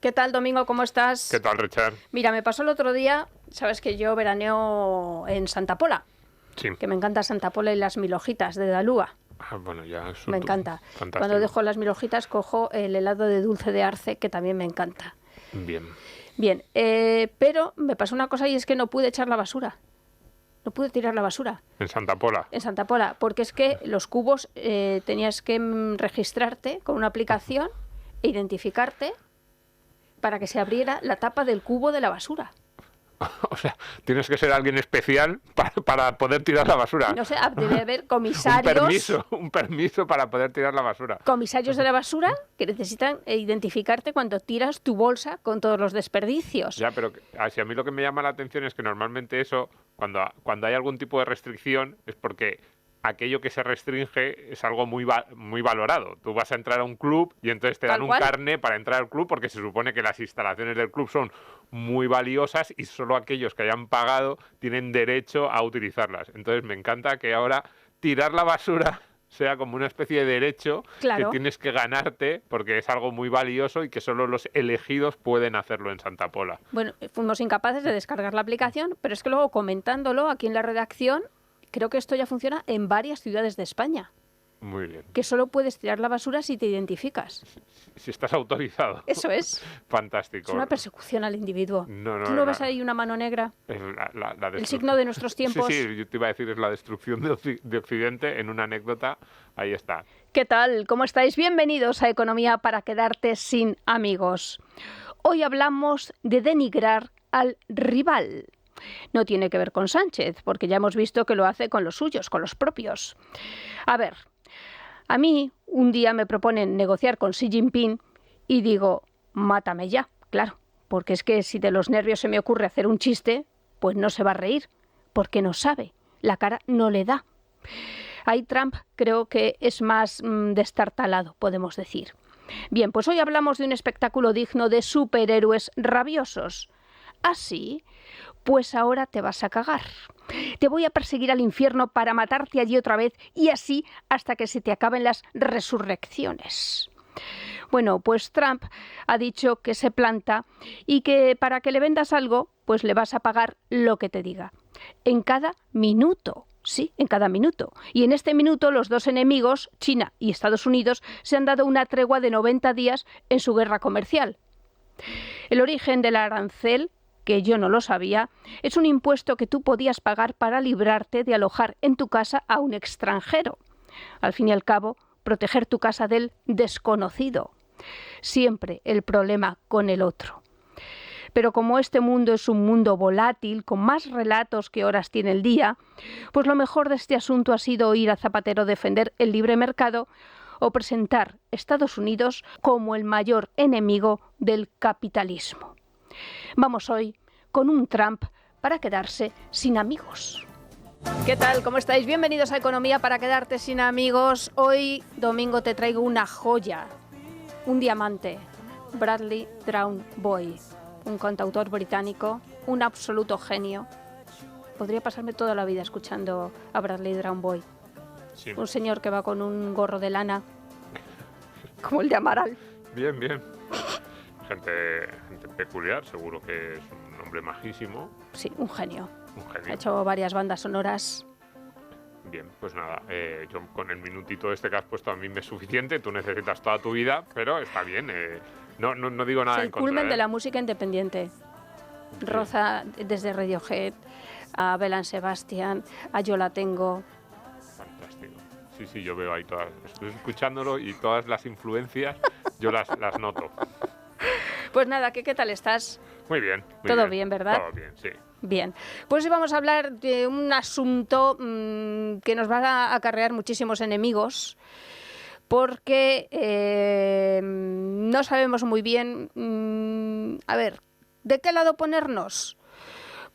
¿Qué tal, Domingo? ¿Cómo estás? ¿Qué tal, Richard? Mira, me pasó el otro día, sabes que yo veraneo en Santa Pola, Sí. que me encanta Santa Pola y las mil hojitas de Dalúa. Bueno, ya es Me encanta. fantástico. Cuando dejo las mil hojitas cojo el helado de dulce de arce, que también me encanta. Bien. Bien, pero me pasó una cosa y es que no pude echar la basura. No pude tirar la basura. En Santa Pola. En Santa Pola, porque es que los cubos tenías que registrarte con una aplicación e identificarte para que se abriera la tapa del cubo de la basura. O sea, tienes que ser alguien especial para poder tirar la basura. No sé, debe haber comisarios. Un permiso para poder tirar la basura. Comisarios de la basura que necesitan identificarte cuando tiras tu bolsa con todos los desperdicios. Ya, pero si a mí lo que me llama la atención es que normalmente eso, cuando hay algún tipo de restricción, es porque aquello que se restringe es algo muy valorado. Tú vas a entrar a un club y entonces te dan un carné para entrar al club porque se supone que las instalaciones del club son muy valiosas y solo aquellos que hayan pagado tienen derecho a utilizarlas. Entonces me encanta que ahora tirar la basura sea como una especie de derecho que tienes que ganarte porque es algo muy valioso y que solo los elegidos pueden hacerlo en Santa Pola. Bueno, fuimos incapaces de descargar la aplicación, pero es que luego comentándolo aquí en la redacción, creo que esto ya funciona en varias ciudades de España. Muy bien. Que solo puedes tirar la basura si te identificas. Si estás autorizado. Eso es. Fantástico. Es una persecución al individuo. No, ¿Tú no ves ahí una mano negra? El signo de nuestros tiempos. Sí, yo te iba a decir, es la destrucción de Occidente en una anécdota. Ahí está. ¿Qué tal? ¿Cómo estáis? Bienvenidos a Economía para quedarte sin amigos. Hoy hablamos de denigrar al rival. No tiene que ver con Sánchez, porque ya hemos visto que lo hace con los suyos, con los propios. A ver, a mí un día me proponen negociar con Xi Jinping y digo, mátame ya, claro, porque es que si de los nervios se me ocurre hacer un chiste, pues no se va a reír, porque no sabe, la cara no le da. Ahí Trump creo que es más destartalado, podemos decir. Bien, pues hoy hablamos de un espectáculo digno de superhéroes rabiosos. ¿Así? Pues ahora te vas a cagar. Te voy a perseguir al infierno para matarte allí otra vez y así hasta que se te acaben las resurrecciones. Bueno, pues Trump ha dicho que se planta y que para que le vendas algo, pues le vas a pagar lo que te diga. En cada minuto. Sí, en cada minuto. Y en este minuto los dos enemigos, China y Estados Unidos, se han dado una tregua de 90 días en su guerra comercial. El origen del arancel, que yo no lo sabía, es un impuesto que tú podías pagar para librarte de alojar en tu casa a un extranjero. Al fin y al cabo, proteger tu casa del desconocido. Siempre el problema con el otro. Pero como este mundo es un mundo volátil, con más relatos que horas tiene el día, pues lo mejor de este asunto ha sido oír a Zapatero defender el libre mercado o presentar Estados Unidos como el mayor enemigo del capitalismo. Vamos hoy con un Trump para quedarse sin amigos. ¿Qué tal? ¿Cómo estáis? Bienvenidos a Economía para quedarte sin amigos. Hoy, Domingo, te traigo una joya, un diamante. Bradley Drown Boy, un cantautor británico, un absoluto genio. Podría pasarme toda la vida escuchando a Bradley Drown Boy. Sí. Un señor que va con un gorro de lana, como el de Amaral. Bien, bien. Gente peculiar, seguro que es un hombre majísimo. Sí, un genio. Un genio. Ha hecho varias bandas sonoras. Bien, pues nada, yo con el minutito este que has puesto a mí me es suficiente, tú necesitas toda tu vida, pero está bien, no digo nada en contra. Es el culmen de la música independiente. Sí. Roza desde Radiohead a Belle Sebastian, a Yo la tengo. Fantástico. Sí, yo veo ahí todas, estoy escuchándolo y todas las influencias yo las noto. Pues nada, ¿qué tal estás? Muy bien. Todo bien, ¿verdad? Todo bien, sí. Bien, pues hoy vamos a hablar de un asunto que nos va a acarrear muchísimos enemigos porque no sabemos muy bien, a ver, ¿de qué lado ponernos?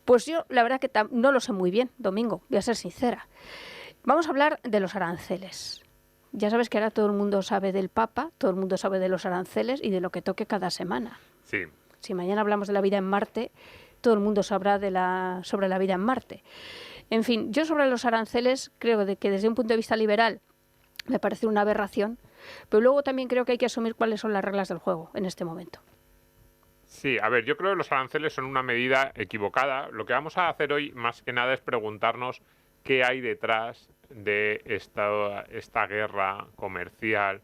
Pues yo la verdad que no lo sé muy bien, Domingo, voy a ser sincera. Vamos a hablar de los aranceles. Ya sabes que ahora todo el mundo sabe del Papa, todo el mundo sabe de los aranceles y de lo que toque cada semana. Sí. Si mañana hablamos de la vida en Marte, todo el mundo sabrá sobre la vida en Marte. En fin, yo sobre los aranceles creo que desde un punto de vista liberal me parece una aberración, pero luego también creo que hay que asumir cuáles son las reglas del juego en este momento. Sí, a ver, yo creo que los aranceles son una medida equivocada. Lo que vamos a hacer hoy, más que nada, es preguntarnos qué hay detrás de esta guerra comercial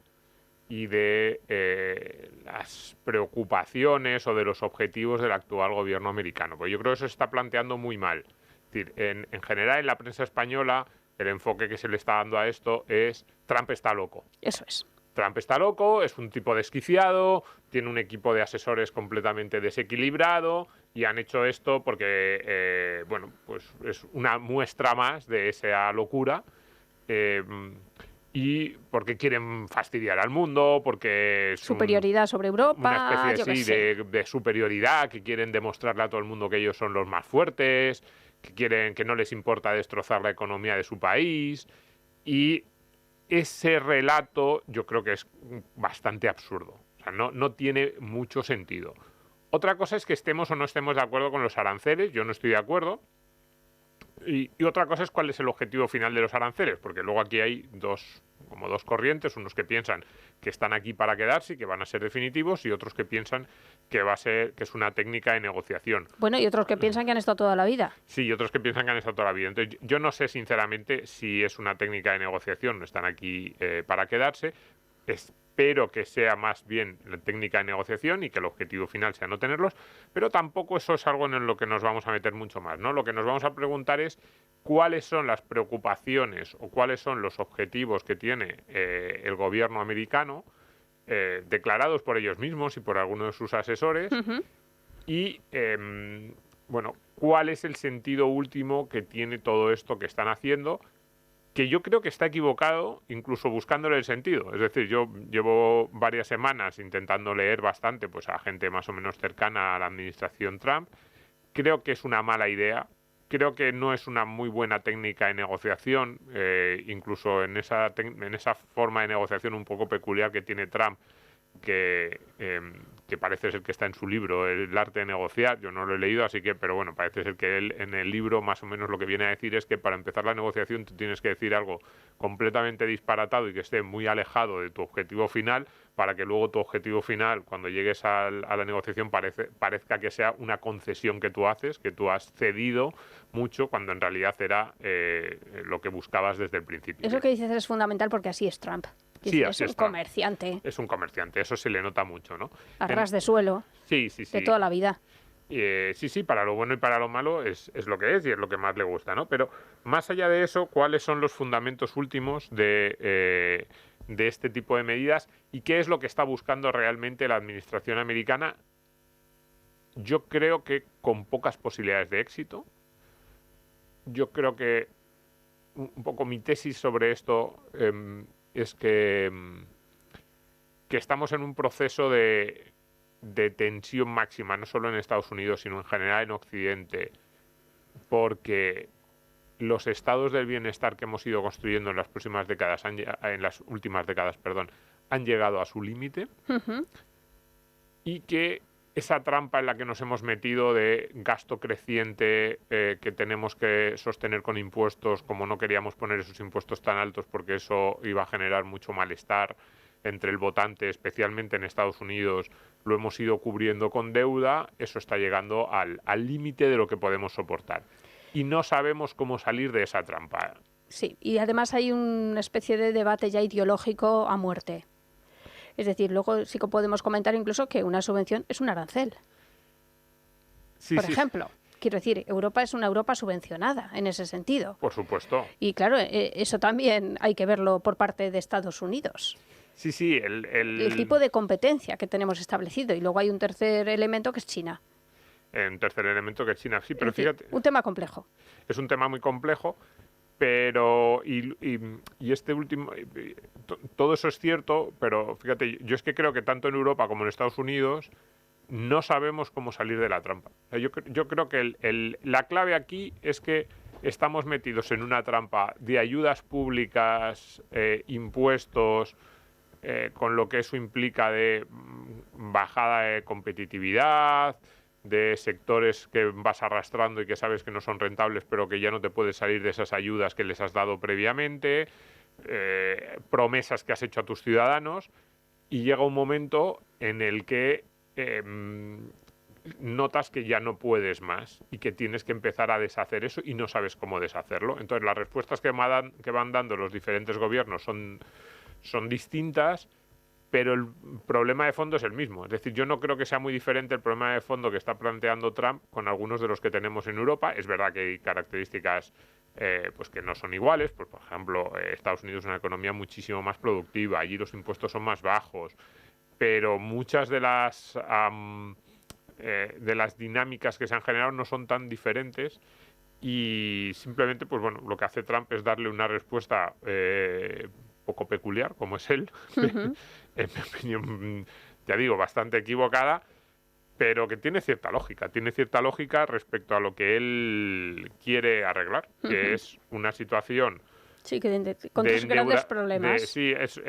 y de las preocupaciones o de los objetivos del actual gobierno americano. Pues yo creo que eso se está planteando muy mal. Es decir, en general, en la prensa española, el enfoque que se le está dando a esto es Trump está loco. Eso es. Trump está loco, es un tipo desquiciado, tiene un equipo de asesores completamente desequilibrado y han hecho esto porque, bueno, pues es una muestra más de esa locura y porque quieren fastidiar al mundo, porque es Superioridad sobre Europa, una yo qué especie sé. de superioridad, que quieren demostrarle a todo el mundo que ellos son los más fuertes, que no les importa destrozar la economía de su país y ese relato yo creo que es bastante absurdo. O sea, no tiene mucho sentido. Otra cosa es que estemos o no estemos de acuerdo con los aranceles. Yo no estoy de acuerdo. Y otra cosa es cuál es el objetivo final de los aranceles, porque luego aquí hay dos corrientes, unos que piensan que están aquí para quedarse y que van a ser definitivos, y otros que piensan que que es una técnica de negociación. Bueno, y otros que piensan que han estado toda la vida. Sí, y otros que piensan que han estado toda la vida. Entonces, yo no sé sinceramente si es una técnica de negociación, no están aquí para quedarse. Espero que sea más bien la técnica de negociación y que el objetivo final sea no tenerlos, pero tampoco eso es algo en lo que nos vamos a meter mucho más, ¿no? Lo que nos vamos a preguntar es cuáles son las preocupaciones o cuáles son los objetivos que tiene el gobierno americano, declarados por ellos mismos y por algunos de sus asesores, y bueno, cuál es el sentido último que tiene todo esto que están haciendo, que yo creo que está equivocado, incluso buscándole el sentido. Es decir, yo llevo varias semanas intentando leer bastante pues, a gente más o menos cercana a la administración Trump. Creo que es una mala idea. Creo que no es una muy buena técnica de negociación, incluso en esa forma de negociación un poco peculiar que tiene Trump, que parece ser que está en su libro, El arte de negociar. Yo no lo he leído, así que, pero bueno, parece ser que él en el libro más o menos lo que viene a decir es que para empezar la negociación tú tienes que decir algo completamente disparatado y que esté muy alejado de tu objetivo final, para que luego tu objetivo final, cuando llegues a la negociación, parezca que sea una concesión que tú haces, que tú has cedido mucho, cuando en realidad era lo que buscabas desde el principio. Eso que dices es fundamental porque así es Trump. Sí, así es un comerciante. Es un comerciante, eso se le nota mucho, ¿no? A ras de suelo. Sí. De toda la vida. Sí, para lo bueno y para lo malo es lo que es y es lo que más le gusta, ¿no? Pero más allá de eso, ¿cuáles son los fundamentos últimos de este tipo de medidas y qué es lo que está buscando realmente la administración americana? Yo creo que con pocas posibilidades de éxito. Yo creo que un poco mi tesis sobre esto es que estamos en un proceso de tensión máxima, no solo en Estados Unidos, sino en general en Occidente, porque los estados del bienestar que hemos ido construyendo en las últimas décadas, han llegado a su límite y que esa trampa en la que nos hemos metido de gasto creciente que tenemos que sostener con impuestos, como no queríamos poner esos impuestos tan altos porque eso iba a generar mucho malestar entre el votante, especialmente en Estados Unidos, lo hemos ido cubriendo con deuda, eso está llegando al límite de lo que podemos soportar. Y no sabemos cómo salir de esa trampa. Sí, y además hay una especie de debate ya ideológico a muerte. Es decir, luego sí que podemos comentar incluso que una subvención es un arancel. Por ejemplo, quiero decir, Europa es una Europa subvencionada en ese sentido. Por supuesto. Y claro, eso también hay que verlo por parte de Estados Unidos. Sí. El tipo de competencia que tenemos establecido. Y luego hay un tercer elemento que es China. Un tercer elemento que es China, sí, pero fíjate. Un tema complejo. Es un tema muy complejo, pero y este último, todo eso es cierto, pero fíjate, yo es que creo que tanto en Europa como en Estados Unidos no sabemos cómo salir de la trampa. Yo creo que la clave aquí es que estamos metidos en una trampa de ayudas públicas, impuestos, con lo que eso implica de bajada de competitividad, de sectores que vas arrastrando y que sabes que no son rentables, pero que ya no te puedes salir de esas ayudas que les has dado previamente, promesas que has hecho a tus ciudadanos, y llega un momento en el que notas que ya no puedes más y que tienes que empezar a deshacer eso y no sabes cómo deshacerlo. Entonces, las respuestas que van dando los diferentes gobiernos son distintas, pero el problema de fondo es el mismo. Es decir, yo no creo que sea muy diferente el problema de fondo que está planteando Trump con algunos de los que tenemos en Europa. Es verdad que hay características pues que no son iguales. Pues, por ejemplo, Estados Unidos es una economía muchísimo más productiva, allí los impuestos son más bajos, pero muchas de las dinámicas que se han generado no son tan diferentes y simplemente, pues bueno, lo que hace Trump es darle una respuesta poco peculiar, como es él, Ujú. en mi opinión, ya digo, bastante equivocada, pero que tiene cierta lógica respecto a lo que él quiere arreglar, que Ujú. es una situación Sí, que con de tres grandes problemas. sí, es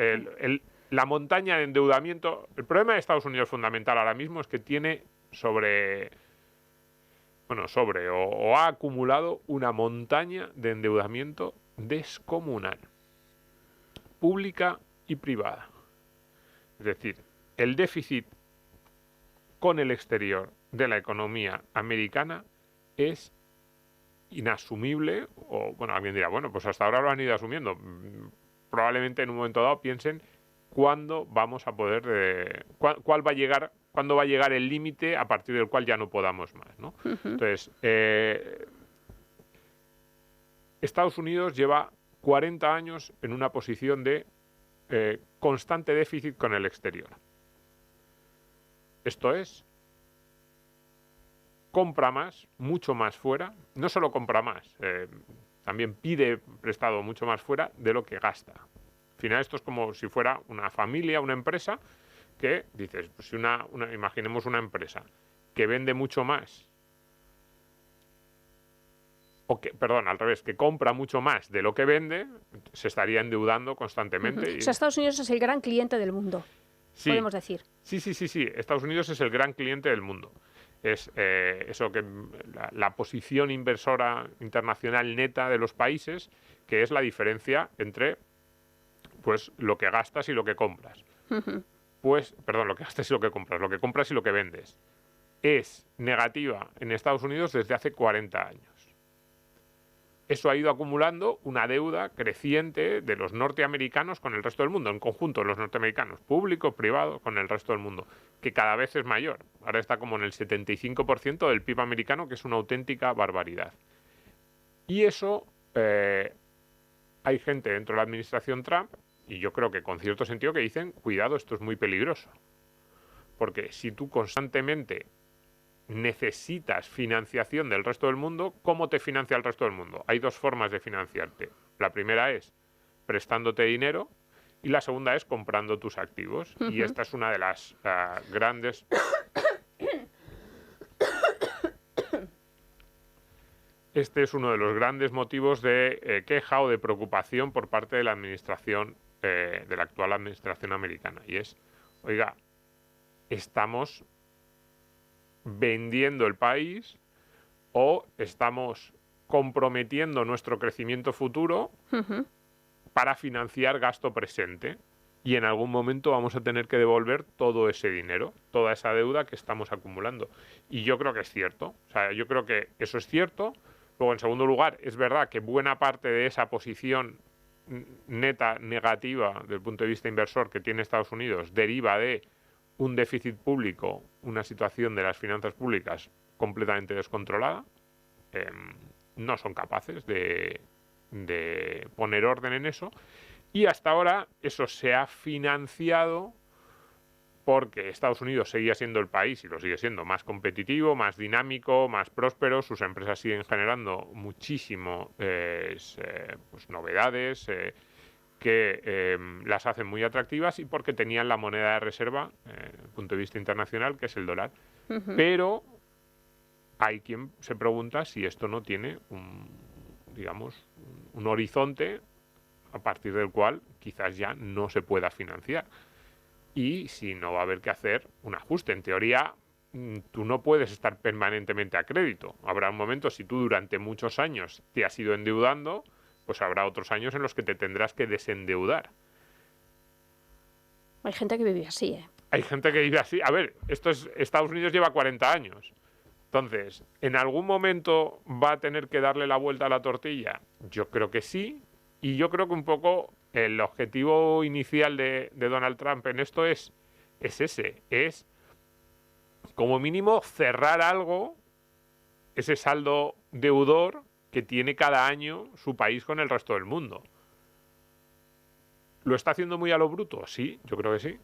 la montaña de endeudamiento. El problema de Estados Unidos fundamental ahora mismo es que tiene o ha acumulado una montaña de endeudamiento descomunal, pública y privada. Es decir, el déficit con el exterior de la economía americana es inasumible, o bueno, alguien dirá, bueno, pues hasta ahora lo han ido asumiendo. Probablemente en un momento dado piensen cuándo vamos a poder, cuál va a llegar, cuándo va a llegar el límite a partir del cual ya no podamos más, ¿no? Ujú. Entonces, Estados Unidos lleva 40 años en una posición de constante déficit con el exterior. Esto es, compra más, mucho más fuera, no solo compra más, también pide prestado mucho más fuera de lo que gasta. Al final esto es como si fuera una familia, una empresa, que dices, pues si imaginemos una empresa que vende mucho más, perdón, al revés, que compra mucho más de lo que vende, se estaría endeudando Ujú. constantemente. O sea, Estados Unidos es el gran cliente del mundo, Sí, podemos decir. sí. Estados Unidos es el gran cliente del mundo. Es eso que la posición inversora internacional neta de los países, que es la diferencia entre pues lo que gastas y lo que compras. Ujú. Pues, perdón, lo que gastas y lo que compras y lo que vendes. Es negativa en Estados Unidos desde hace 40 años. Eso ha ido acumulando una deuda creciente de los norteamericanos con el resto del mundo, en conjunto los norteamericanos, público, privado, con el resto del mundo, que cada vez es mayor. Ahora está como en el 75% del PIB americano, que es una auténtica barbaridad. Y eso, hay gente dentro de la administración Trump, y yo creo que con cierto sentido, que dicen, cuidado, esto es muy peligroso. Porque si tú constantemente necesitas financiación del resto del mundo, ¿cómo te financia el resto del mundo? Hay dos formas de financiarte. La primera es prestándote dinero y la segunda es comprando tus activos. Y Ujú. esta es una de las grandes... Este es uno de los grandes motivos de queja o de preocupación por parte de la administración, de la actual administración americana. Y es, oiga, estamos vendiendo el país o estamos comprometiendo nuestro crecimiento futuro Ujú. para financiar gasto presente. Y en algún momento vamos a tener que devolver todo ese dinero, toda esa deuda que estamos acumulando. Y yo creo que es cierto. O sea, yo creo que eso es cierto. Luego, en segundo lugar, es verdad que buena parte de esa posición neta negativa desde el punto de vista inversor que tiene Estados Unidos deriva de un déficit público, una situación de las finanzas públicas completamente descontrolada. No son capaces de poner orden en eso. Y hasta ahora eso se ha financiado porque Estados Unidos seguía siendo el país, y lo sigue siendo, más competitivo, más dinámico, más próspero. Sus empresas siguen generando muchísimo pues novedades que las hacen muy atractivas, y porque tenían la moneda de reserva, desde el punto de vista internacional, que es el dólar. Ujú. Pero hay quien se pregunta si esto no tiene un horizonte a partir del cual quizás ya no se pueda financiar. Y si no, va a haber que hacer un ajuste. En teoría, tú no puedes estar permanentemente a crédito. Habrá un momento, si tú durante muchos años te has ido endeudando, pues habrá otros años en los que te tendrás que desendeudar. Hay gente que vive así, ¿eh? hay gente que vive así. A ver, Estados Unidos lleva 40 años. Entonces, ¿en algún momento va a tener que darle la vuelta a la tortilla? Yo creo que sí. Y yo creo que un poco el objetivo inicial de Donald Trump en esto es ese. Es, como mínimo, cerrar algo, ese saldo deudor que tiene cada año su país con el resto del mundo. ¿Lo está haciendo muy a lo bruto? Sí, yo creo que sí.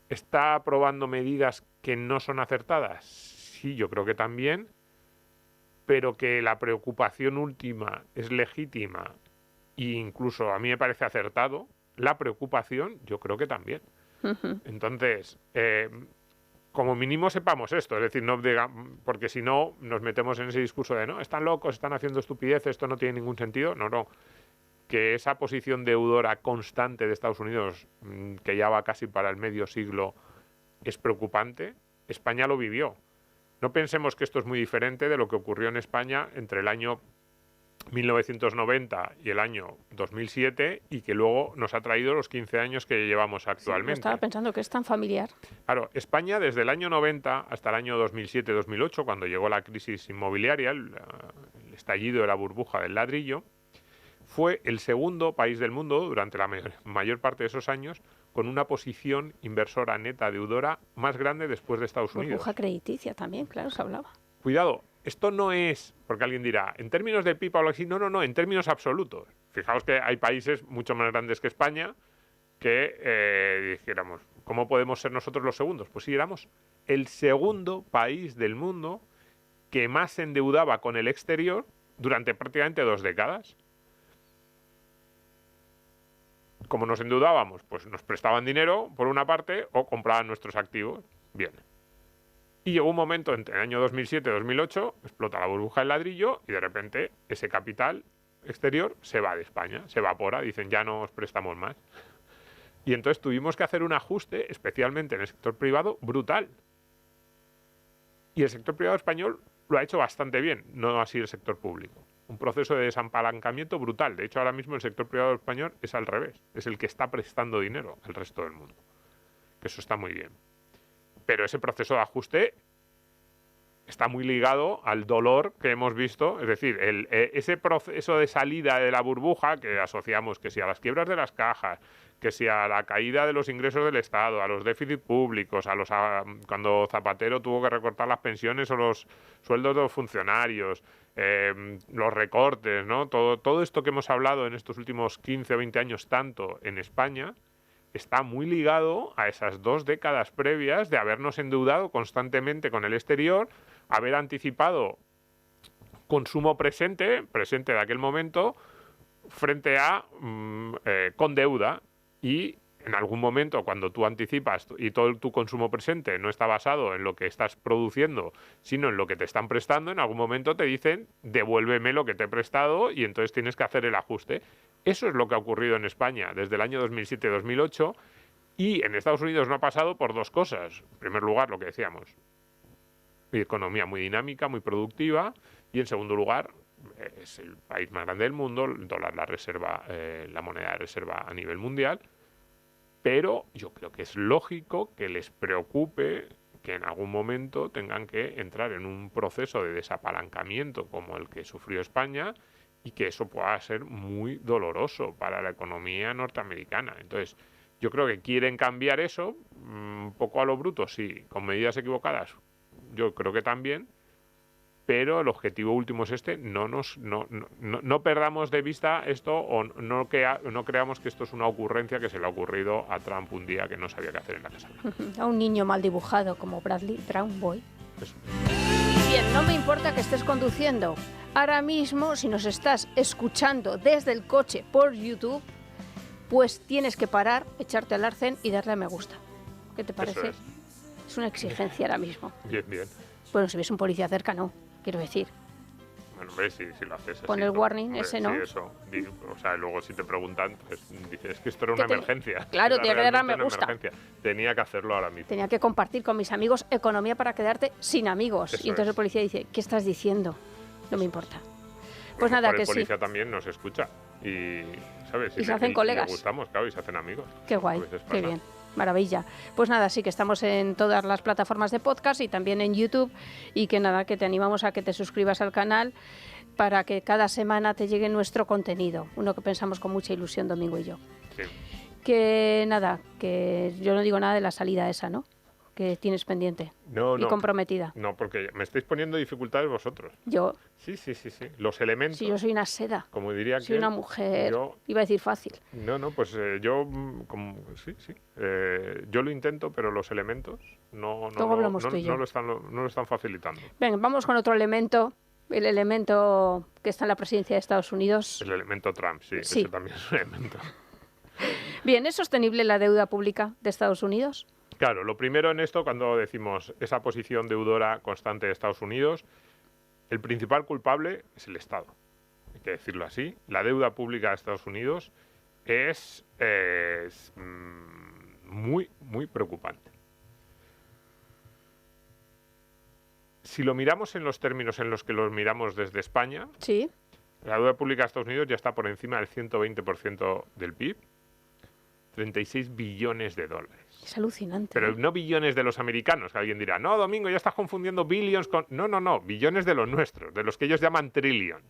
¿Está aprobando medidas que no son acertadas? Sí, yo creo que también. Pero que la preocupación última es legítima e incluso a mí me parece acertado, la preocupación yo creo que también. Entonces, como mínimo sepamos esto, es decir, no porque si no nos metemos en ese discurso de no, están locos, están haciendo estupideces, esto no tiene ningún sentido. No. Que esa posición deudora constante de Estados Unidos, que ya va casi para el medio siglo, es preocupante. España lo vivió. No pensemos que esto es muy diferente de lo que ocurrió en España entre el año 1990 y el año 2007 y que luego nos ha traído los 15 años que llevamos actualmente. Sí, estaba pensando que es tan familiar. Claro, España desde el año 90 hasta el año 2007-2008, cuando llegó la crisis inmobiliaria, el estallido de la burbuja del ladrillo, fue el segundo país del mundo durante la mayor parte de esos años con una posición inversora neta deudora más grande después de Estados Unidos. Burbuja crediticia también, claro, se hablaba. Cuidado, esto no es, porque alguien dirá, en términos de PIB o algo así, no, en términos absolutos. Fijaos que hay países mucho más grandes que España que dijéramos, ¿cómo podemos ser nosotros los segundos? Pues sí, éramos el segundo país del mundo que más se endeudaba con el exterior durante prácticamente 2 décadas. Como nos endeudábamos, pues nos prestaban dinero por una parte o compraban nuestros activos. Bien. Y llegó un momento entre el año 2007-2008, explota la burbuja del ladrillo y de repente ese capital exterior se va de España, se evapora, dicen ya no os prestamos más. Y entonces tuvimos que hacer un ajuste, especialmente en el sector privado, brutal. Y el sector privado español lo ha hecho bastante bien, no así el sector público. Un proceso de desapalancamiento brutal. De hecho, ahora mismo el sector privado español es al revés. Es el que está prestando dinero al resto del mundo. Que eso está muy bien. Pero ese proceso de ajuste está muy ligado al dolor que hemos visto. Es decir, ese proceso de salida de la burbuja que asociamos que si a las quiebras de las cajas, que si a la caída de los ingresos del Estado, a los déficits públicos, cuando Zapatero tuvo que recortar las pensiones o los sueldos de los funcionarios, los recortes, ¿no? Todo esto que hemos hablado en estos últimos 15 o 20 años tanto en España está muy ligado a esas 2 décadas previas de habernos endeudado constantemente con el exterior, haber anticipado consumo presente de aquel momento frente a con deuda. Y en algún momento, cuando tú anticipas y todo tu consumo presente no está basado en lo que estás produciendo, sino en lo que te están prestando, en algún momento te dicen, devuélveme lo que te he prestado y entonces tienes que hacer el ajuste. Eso es lo que ha ocurrido en España desde el año 2007-2008 y en Estados Unidos no ha pasado por 2 cosas. En primer lugar, lo que decíamos, economía muy dinámica, muy productiva y en segundo lugar, es el país más grande del mundo, el dólar la moneda de reserva a nivel mundial, pero yo creo que es lógico que les preocupe que en algún momento tengan que entrar en un proceso de desapalancamiento como el que sufrió España y que eso pueda ser muy doloroso para la economía norteamericana. Entonces, yo creo que quieren cambiar eso, un poco a lo bruto, sí, con medidas equivocadas, yo creo que también, pero el objetivo último es este, no perdamos de vista esto o no creamos que esto es una ocurrencia que se le ha ocurrido a Trump un día que no sabía qué hacer en la Casa Blanca. A un niño mal dibujado como Bradley Brown Boy. Eso. Bien, no me importa que estés conduciendo. Ahora mismo, si nos estás escuchando desde el coche por YouTube, pues tienes que parar, echarte al arcén y darle a me gusta. ¿Qué te parece? Es una exigencia ahora mismo. Bien. Bueno, si ves un policía cerca, no. Quiero decir. Bueno, hombre, si lo haces así. Pon el warning, hombre, ese no. Sí, eso. O sea, luego si te preguntan, pues dices que esto era una emergencia. Claro, tiene que dar a me gusta. Emergencia. Tenía que hacerlo ahora mismo. Tenía que compartir con mis amigos economía para quedarte sin amigos. Eso y entonces es. el policía dice, ¿qué estás diciendo? No me importa. Pues nada, que sí. El policía también nos escucha. Y, ¿sabes? Y se hacen colegas. Y le gustamos, claro, y se hacen amigos. Qué guay, qué bien. Maravilla. Pues nada, sí que estamos en todas las plataformas de podcast y también en YouTube, y que nada, que te animamos a que te suscribas al canal para que cada semana te llegue nuestro contenido, uno que pensamos con mucha ilusión Domingo y yo. Sí. Que nada, que yo no digo nada de la salida esa, ¿no? Que tienes pendiente No, y no. comprometida. No, porque me estáis poniendo dificultades vosotros. Yo, Sí. Los elementos, si yo soy una seda, como diría soy una mujer, yo... iba a decir fácil. No, pues yo, sí. Yo lo intento, pero los elementos no lo están facilitando. Venga, vamos con otro elemento, el elemento que está en la presidencia de Estados Unidos. El elemento Trump, sí. Sí. Ese también es un elemento. Bien, ¿es sostenible la deuda pública de Estados Unidos? Claro, lo primero en esto, cuando decimos esa posición deudora constante de Estados Unidos, el principal culpable es el Estado. Hay que decirlo así. La deuda pública de Estados Unidos es muy, muy preocupante. Si lo miramos en los términos en los que los miramos desde España, Sí. la deuda pública de Estados Unidos ya está por encima del 120% del PIB, 36 billones de dólares. Es alucinante. Pero ¿eh? no billones de los americanos, que alguien dirá, no, Domingo, ya estás confundiendo billions con... No, billones de los nuestros, de los que ellos llaman trillion.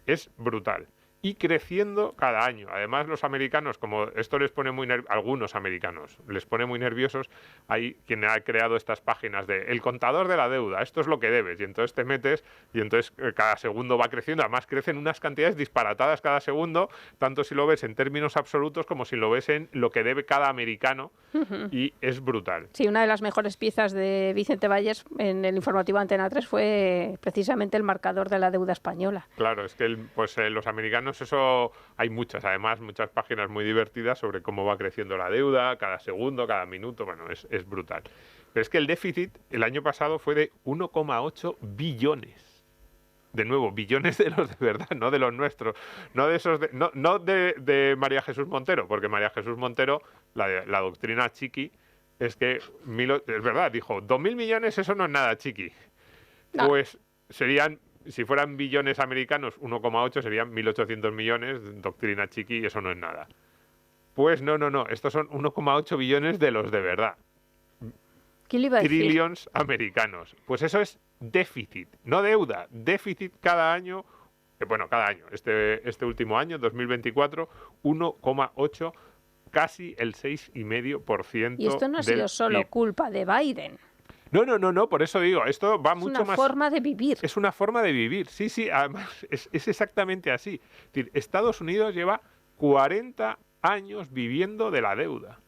Es brutal. Y creciendo cada año. Además, los americanos, como esto les pone muy nerviosos, algunos americanos les pone muy nerviosos, hay quien ha creado estas páginas de el contador de la deuda, esto es lo que debes, y entonces te metes y entonces cada segundo va creciendo, además crecen unas cantidades disparatadas cada segundo, tanto si lo ves en términos absolutos como si lo ves en lo que debe cada americano, y es brutal. Sí, una de las mejores piezas de Vicente Valles en el informativo Antena 3 fue precisamente el marcador de la deuda española. Claro, es que los americanos, eso hay muchas, además muchas páginas muy divertidas sobre cómo va creciendo la deuda, cada segundo, cada minuto, bueno, es brutal. Pero es que el déficit el año pasado fue de 1,8 billones. De nuevo, billones de los de verdad, no de los nuestros, no de esos no de María Jesús Montero, porque María Jesús Montero, la doctrina chiqui, es que, es verdad, dijo, 2.000 millones, eso no es nada, chiqui. No. Pues serían, si fueran billones americanos, 1,8 serían 1.800 millones, doctrina chiqui, eso no es nada. Pues no, estos son 1,8 billones de los de verdad. ¿Quién le iba a decir? Trillions americanos. Pues eso es déficit, no deuda, déficit cada año, cada año, este último año, 2024, 1,8, casi el 6,5%. Y esto no ha sido solo PIB. culpa de Biden. No, por eso digo, esto va mucho más... Es una forma de vivir. Es una forma de vivir, sí, además es exactamente así. Es decir, Estados Unidos lleva 40 años viviendo de la deuda.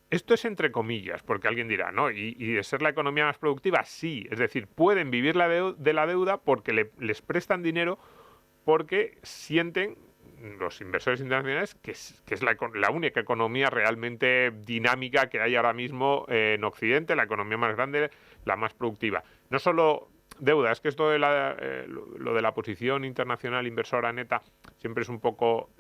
Esto es entre comillas, porque alguien dirá, ¿no? ¿Y de ser la economía más productiva? Sí, es decir, pueden vivir de la deuda porque les prestan dinero, porque sienten los inversores internacionales que es la única economía realmente dinámica que hay ahora mismo en Occidente, la economía más grande, la más productiva. No solo deuda, es que esto de lo de la posición internacional inversora neta siempre es un poco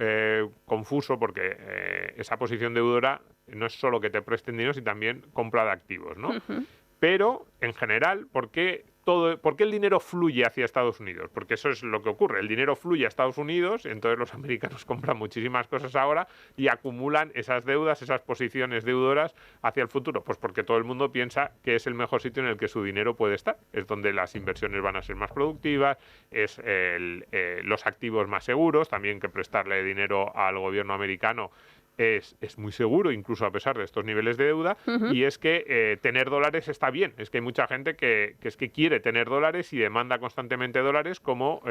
confuso, porque esa posición deudora no es solo que te presten dinero, sino también compra de activos, ¿no? Pero, en general, ¿por qué el dinero fluye hacia Estados Unidos? Porque eso es lo que ocurre. El dinero fluye a Estados Unidos, entonces los americanos compran muchísimas cosas ahora y acumulan esas deudas, esas posiciones deudoras hacia el futuro. Pues porque todo el mundo piensa que es el mejor sitio en el que su dinero puede estar. Es donde las inversiones van a ser más productivas, es los activos más seguros, también que prestarle dinero al gobierno americano es muy seguro, incluso a pesar de estos niveles de deuda, y es que tener dólares está bien. Es que hay mucha gente que quiere tener dólares y demanda constantemente dólares como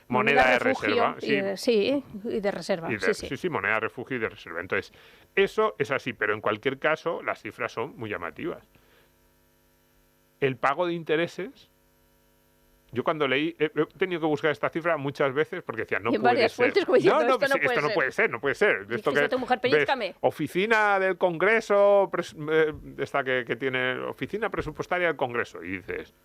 moneda de reserva. Y de reserva. Sí, moneda de refugio y de reserva. Entonces, eso es así, pero en cualquier caso, las cifras son muy llamativas. El pago de intereses... Yo cuando leí, he tenido que buscar esta cifra muchas veces porque decía, no puede ser. Esto no puede ser. Esto que tu mujer, pellizcame. Oficina del Congreso, esta que tiene oficina presupuestaria del Congreso. Y dices,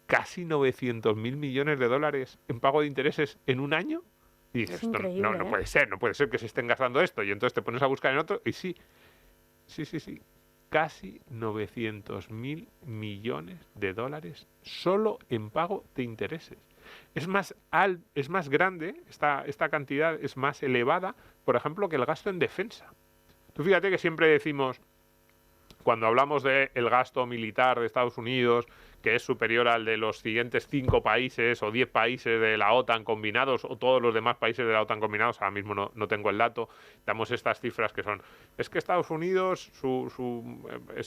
casi 900.000 millones de dólares en pago de intereses en un año. Y dices, no puede ser que se estén gastando esto. Y entonces te pones a buscar en otro y sí. Casi 900.000 millones de dólares solo en pago de intereses. Es más grande, esta cantidad es más elevada, por ejemplo, que el gasto en defensa. Tú fíjate que siempre decimos, cuando hablamos del gasto militar de Estados Unidos, que es superior al de los siguientes 5 países o 10 países de la OTAN combinados, o todos los demás países de la OTAN combinados, ahora mismo no tengo el dato, damos estas cifras que son, es que Estados Unidos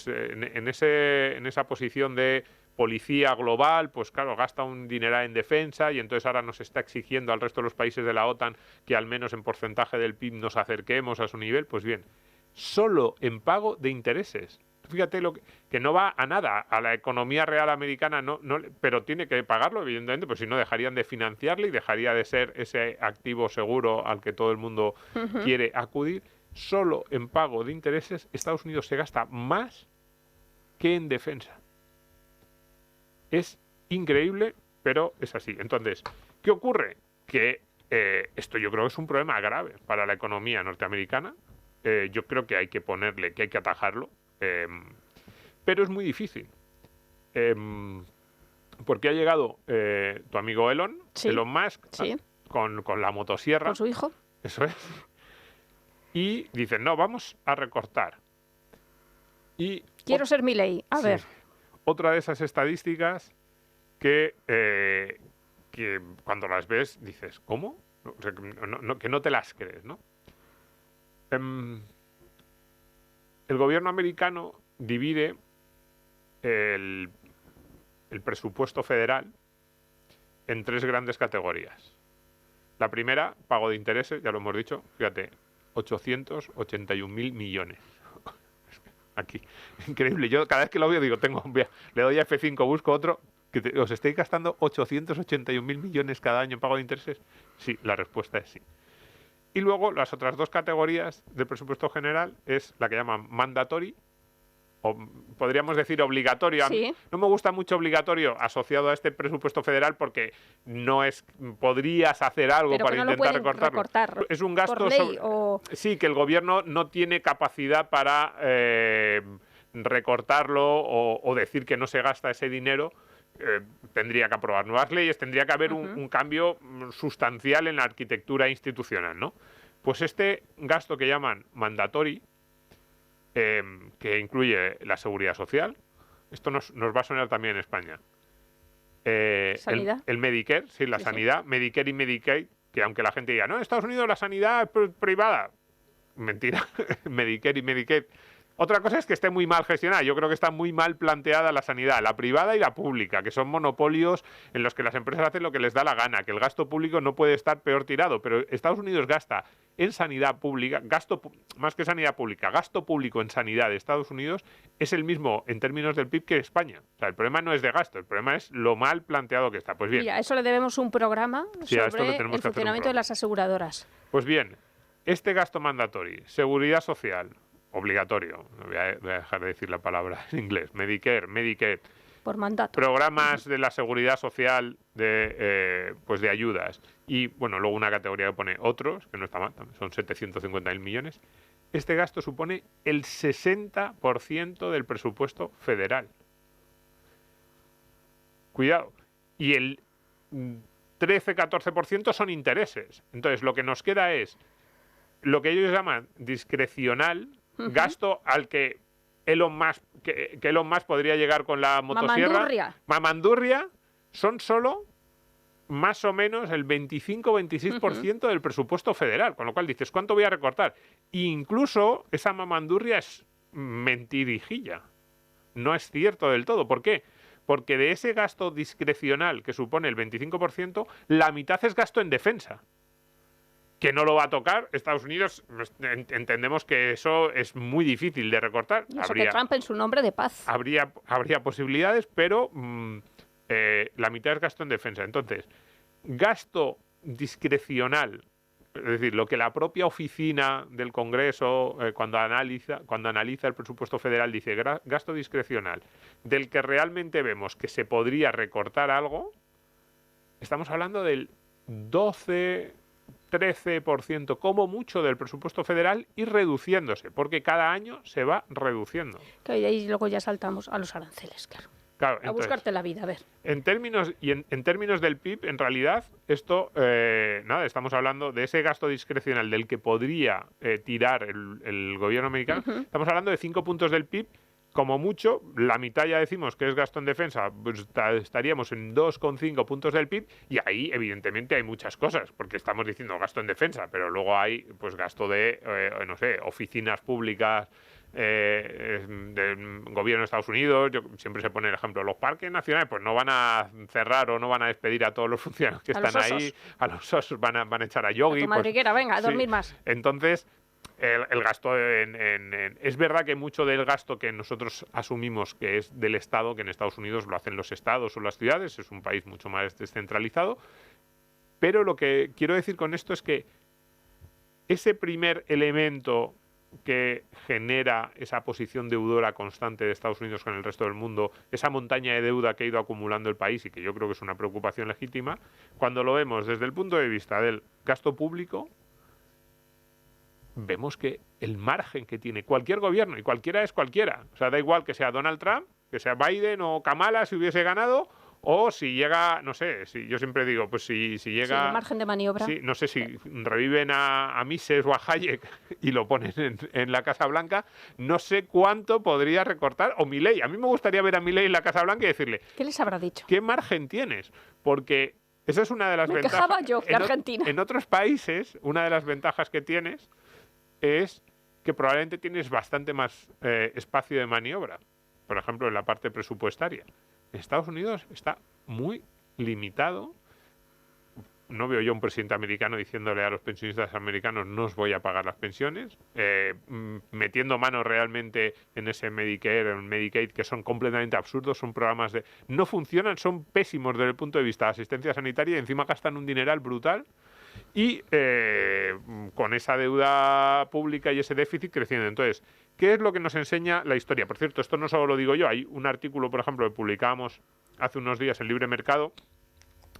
en esa posición de policía global, pues claro, gasta un dineral en defensa y entonces ahora nos está exigiendo al resto de los países de la OTAN que al menos en porcentaje del PIB nos acerquemos a su nivel. Pues bien, solo en pago de intereses. Fíjate que no va a nada, a la economía real americana, pero tiene que pagarlo, evidentemente, pues si no dejarían de financiarle y dejaría de ser ese activo seguro al que todo el mundo quiere acudir. Solo en pago de intereses, Estados Unidos se gasta más que en defensa. Es increíble, pero es así. Entonces, ¿qué ocurre? Que esto yo creo que es un problema grave para la economía norteamericana. Yo creo que hay que atajarlo. Pero es muy difícil. Porque ha llegado tu amigo Elon Musk, con la motosierra. Con su hijo. Eso es. Y dicen, no, vamos a recortar. Quiero ser Milei. A ver. Otra de esas estadísticas que cuando las ves dices, ¿cómo? O sea, que no te las crees, ¿no? El gobierno americano divide el presupuesto federal en 3 grandes categorías. La primera, pago de intereses, ya lo hemos dicho, fíjate, 881.000 millones. Aquí, increíble. Yo cada vez que lo veo digo, le doy a F5, busco otro, ¿os estáis gastando 881.000 millones cada año en pago de intereses? Sí, la respuesta es sí. Y luego las otras 2 categorías del presupuesto general es la que llaman mandatory, o podríamos decir obligatorio. Sí. No me gusta mucho obligatorio asociado a este presupuesto federal porque podrías hacer algo pero para intentar recortarlo. Es un gasto por ley, sí, que el gobierno no tiene capacidad para recortarlo o decir que no se gasta ese dinero. Tendría que aprobar nuevas leyes, tendría que haber un cambio sustancial en la arquitectura institucional, ¿no? Pues este gasto que llaman mandatory, que incluye la seguridad social, esto nos va a sonar también en España. ¿Sanidad? El Medicare, sí, la sanidad, Medicare y Medicaid, que aunque la gente diga, no, en Estados Unidos la sanidad es privada. Mentira, Medicare y Medicaid. Otra cosa es que esté muy mal gestionada. Yo creo que está muy mal planteada la sanidad, la privada y la pública, que son monopolios en los que las empresas hacen lo que les da la gana, que el gasto público no puede estar peor tirado. Pero Estados Unidos gasta en sanidad pública, más que sanidad pública, gasto público en sanidad de Estados Unidos es el mismo en términos del PIB que España. O sea, el problema no es de gasto, el problema es lo mal planteado que está. Pues bien. Mira, a eso le debemos un programa sobre el funcionamiento de las aseguradoras. Pues bien, este gasto mandatorio, seguridad social, obligatorio, voy a dejar de decir la palabra en inglés, Medicare, Medicaid, por mandato. Programas de la seguridad social de ayudas y, bueno, luego una categoría que pone otros, que no está mal, son 750.000 millones. Este gasto supone el 60% del presupuesto federal. Cuidado. Y el 13-14% son intereses. Entonces, lo que nos queda es lo que ellos llaman discrecional, gasto al que Elon Musk podría llegar con la motosierra. Mamandurria. Son solo más o menos el 25-26% del presupuesto federal. Con lo cual dices, ¿cuánto voy a recortar? E incluso esa mamandurria es mentirijilla. No es cierto del todo. ¿Por qué? Porque de ese gasto discrecional que supone el 25%, la mitad es gasto en defensa. Que no lo va a tocar Estados Unidos. Entendemos que eso es muy difícil de recortar. Y eso que Trump en su nombre de paz. Habría posibilidades, pero la mitad es gasto en defensa. Entonces, gasto discrecional, es decir, lo que la propia oficina del Congreso, cuando analiza el presupuesto federal, dice gasto discrecional, del que realmente vemos que se podría recortar algo, estamos hablando del 13% como mucho del presupuesto federal y reduciéndose, porque cada año se va reduciendo. Y ahí luego ya saltamos a los aranceles, claro. Claro, a buscarte la vida, a ver. En términos del PIB, en realidad, esto, nada, estamos hablando de ese gasto discrecional del que podría tirar el gobierno americano. Estamos hablando de 5 puntos del PIB. Como mucho, la mitad ya decimos que es gasto en defensa, pues estaríamos en 2,5 puntos del PIB, y ahí evidentemente hay muchas cosas, porque estamos diciendo gasto en defensa, pero luego hay pues gasto de, no sé, oficinas públicas del gobierno de Estados Unidos. Siempre se pone el ejemplo, los parques nacionales pues no van a cerrar o no van a despedir a todos los funcionarios que están ahí, a los osos van a echar a Yogi. A tu madriguera, pues, venga, a dormir sí. Más. Entonces, el gasto es verdad que mucho del gasto que nosotros asumimos que es del Estado, que en Estados Unidos lo hacen los estados o las ciudades, es un país mucho más descentralizado, pero lo que quiero decir con esto es que ese primer elemento que genera esa posición deudora constante de Estados Unidos con el resto del mundo, esa montaña de deuda que ha ido acumulando el país y que yo creo que es una preocupación legítima, cuando lo vemos desde el punto de vista del gasto público, vemos que el margen que tiene cualquier gobierno, y cualquiera es cualquiera, o sea, da igual que sea Donald Trump, que sea Biden o Kamala si hubiese ganado, o si llega, no sé, si yo siempre digo, pues si llega... Sí, el margen de maniobra. Sí, no sé si reviven a Mises o a Hayek y lo ponen en la Casa Blanca, no sé cuánto podría recortar, o Milei. A mí me gustaría ver a Milei en la Casa Blanca y decirle... ¿Qué les habrá dicho? ¿Qué margen tienes? Porque esa es una de las ventajas. Me quejaba yo, que Argentina. En otros países, una de las ventajas que tienes es que probablemente tienes bastante más espacio de maniobra. Por ejemplo, en la parte presupuestaria. En Estados Unidos está muy limitado. No veo yo un presidente americano diciéndole a los pensionistas americanos no os voy a pagar las pensiones, metiendo mano realmente en ese Medicare, en Medicaid, que son completamente absurdos, son programas de... no funcionan, son pésimos desde el punto de vista de asistencia sanitaria y encima gastan un dineral brutal. Y con esa deuda pública y ese déficit creciendo. Entonces, ¿qué es lo que nos enseña la historia? Por cierto, esto no solo lo digo yo, hay un artículo, por ejemplo, que publicábamos hace unos días en Libre Mercado,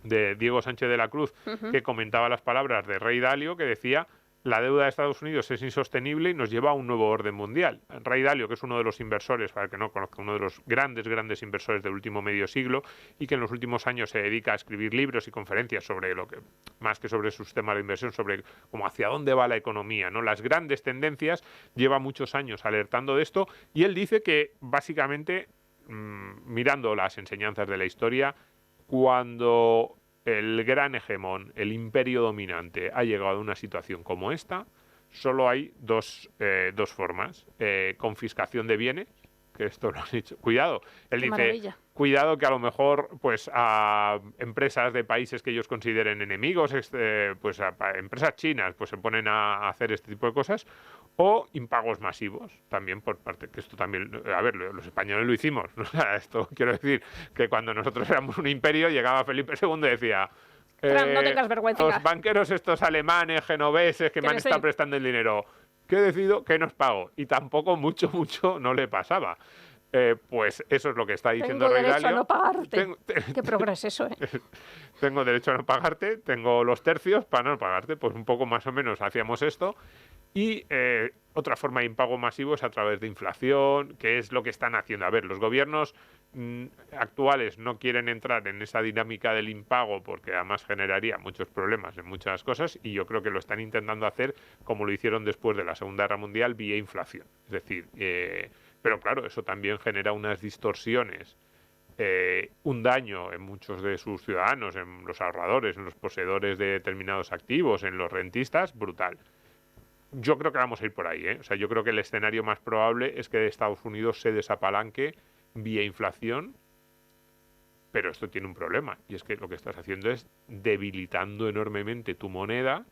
de Diego Sánchez de la Cruz, que comentaba las palabras de Ray Dalio, que decía: la deuda de Estados Unidos es insostenible y nos lleva a un nuevo orden mundial. Ray Dalio, que es uno de los inversores, para el que no conozca, uno de los grandes inversores del último medio siglo, y que en los últimos años se dedica a escribir libros y conferencias sobre lo que, más que sobre sus temas de inversión, sobre cómo hacia dónde va la economía, ¿no? Las grandes tendencias, lleva muchos años alertando de esto, y él dice que básicamente, mirando las enseñanzas de la historia, cuando el gran hegemón, el imperio dominante, ha llegado a una situación como esta, solo hay dos formas. Confiscación de bienes, que esto lo han dicho. Cuidado, él dice, maravilla. Cuidado que a lo mejor pues a empresas de países que ellos consideren enemigos, pues a empresas chinas, pues se ponen a hacer este tipo de cosas, o impagos masivos, también por parte, que esto también, a ver, los españoles lo hicimos, ¿no? Esto quiero decir que cuando nosotros éramos un imperio, llegaba Felipe II y decía... no tengas vergüenza. Los banqueros estos alemanes, genoveses, que me han estado prestando el dinero, ¿qué decido? ¿Qué nos pago? Y tampoco mucho no le pasaba. Pues eso es lo que está diciendo Ray Dalio. Tengo derecho a no pagarte. Qué progreso eso, ¿eh? Tengo derecho a no pagarte, tengo los tercios para no pagarte. Pues un poco más o menos hacíamos esto. Y otra forma de impago masivo es a través de inflación, que es lo que están haciendo. A ver, los gobiernos actuales no quieren entrar en esa dinámica del impago porque además generaría muchos problemas en muchas cosas, y yo creo que lo están intentando hacer como lo hicieron después de la Segunda Guerra Mundial, vía inflación. Es decir, pero claro, eso también genera unas distorsiones, un daño en muchos de sus ciudadanos, en los ahorradores, en los poseedores de determinados activos, en los rentistas, brutal. Yo creo que vamos a ir por ahí, ¿eh? O sea, yo creo que el escenario más probable es que Estados Unidos se desapalanque vía inflación, pero esto tiene un problema, y es que lo que estás haciendo es debilitando enormemente tu moneda,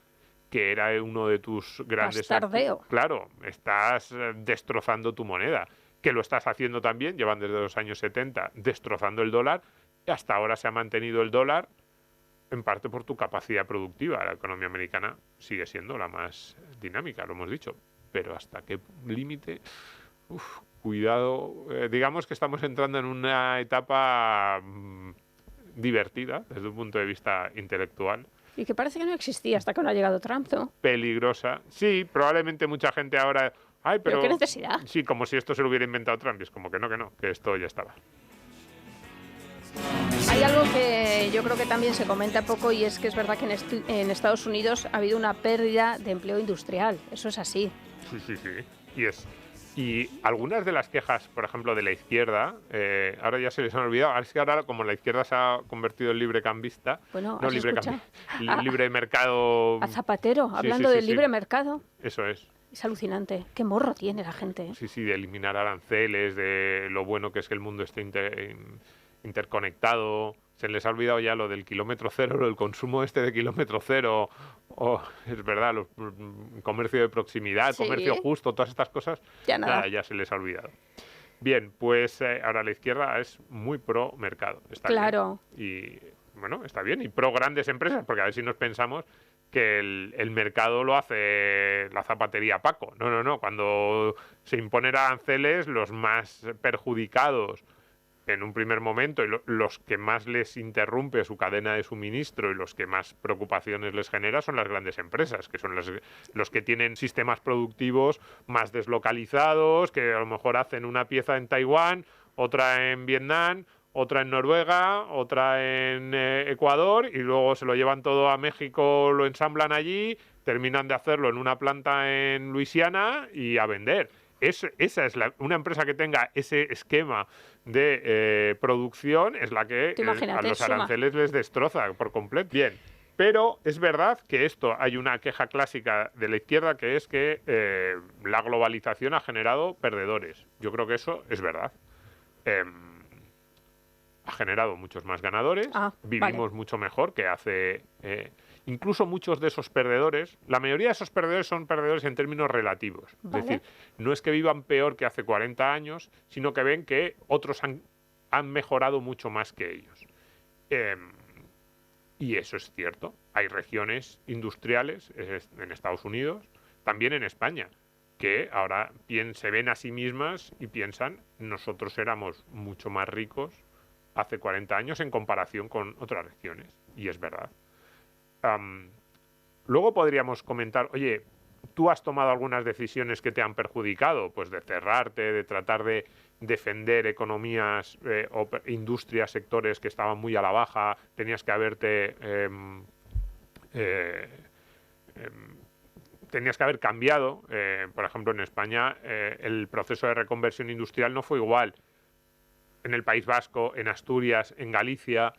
que era uno de tus grandes activos. Claro, estás destrozando tu moneda, que lo estás haciendo también, llevan desde los años 70 destrozando el dólar, y hasta ahora se ha mantenido el dólar en parte por tu capacidad productiva. La economía americana sigue siendo la más dinámica, lo hemos dicho, pero hasta qué límite, cuidado, digamos que estamos entrando en una etapa divertida desde un punto de vista intelectual. Y que parece que no existía hasta que no ha llegado Trump, ¿no? Peligrosa. Sí, probablemente mucha gente ahora... Ay, pero qué necesidad. Sí, como si esto se lo hubiera inventado Trump. Y es como que no, que esto ya estaba. yo creo que también se comenta poco y es que es verdad que en Estados Unidos ha habido una pérdida de empleo industrial. Eso es así. Sí. Y algunas de las quejas, por ejemplo, de la izquierda, ahora ya se les han olvidado. Es que ahora, como la izquierda se ha convertido en librecambista, Bueno, no libre mercado. A Zapatero, hablando del libre mercado. Eso es. Es alucinante. Qué morro tiene la gente. Sí, de eliminar aranceles, de lo bueno que es que el mundo esté interconectado. Se les ha olvidado ya lo del kilómetro cero, el consumo de kilómetro cero, es verdad, comercio de proximidad, comercio justo, todas estas cosas, nada, ya se les ha olvidado. Bien, pues ahora la izquierda es muy pro mercado, está claro. bien. Y bueno, está bien, y pro grandes empresas, porque a ver si nos pensamos que el mercado lo hace la zapatería Paco. No, cuando se imponen aranceles, los más perjudicados en un primer momento, y los que más les interrumpe su cadena de suministro y los que más preocupaciones les genera son las grandes empresas, que son los que tienen sistemas productivos más deslocalizados, que a lo mejor hacen una pieza en Taiwán, otra en Vietnam, otra en Noruega, otra en Ecuador, y luego se lo llevan todo a México, lo ensamblan allí, terminan de hacerlo en una planta en Luisiana y a vender. Esa es una empresa que tenga ese esquema de producción, es la que a los aranceles les destroza por completo. Bien, pero es verdad que hay una queja clásica de la izquierda, que es que la globalización ha generado perdedores. Yo creo que eso es verdad. Ha generado muchos más ganadores, vivimos mucho mejor que hace... incluso muchos de esos perdedores, la mayoría de esos perdedores son perdedores en términos relativos. Es decir, no es que vivan peor que hace 40 años, sino que ven que otros han mejorado mucho más que ellos. Y eso es cierto. Hay regiones industriales en Estados Unidos, también en España, que ahora se ven a sí mismas y piensan, nosotros éramos mucho más ricos hace 40 años en comparación con otras regiones. Y es verdad. Luego podríamos comentar, oye, ¿tú has tomado algunas decisiones que te han perjudicado? Pues de cerrarte, de tratar de defender economías o industrias, sectores que estaban muy a la baja, tenías que tenías que haber cambiado. Por ejemplo, en España el proceso de reconversión industrial no fue igual. En el País Vasco, en Asturias, en Galicia,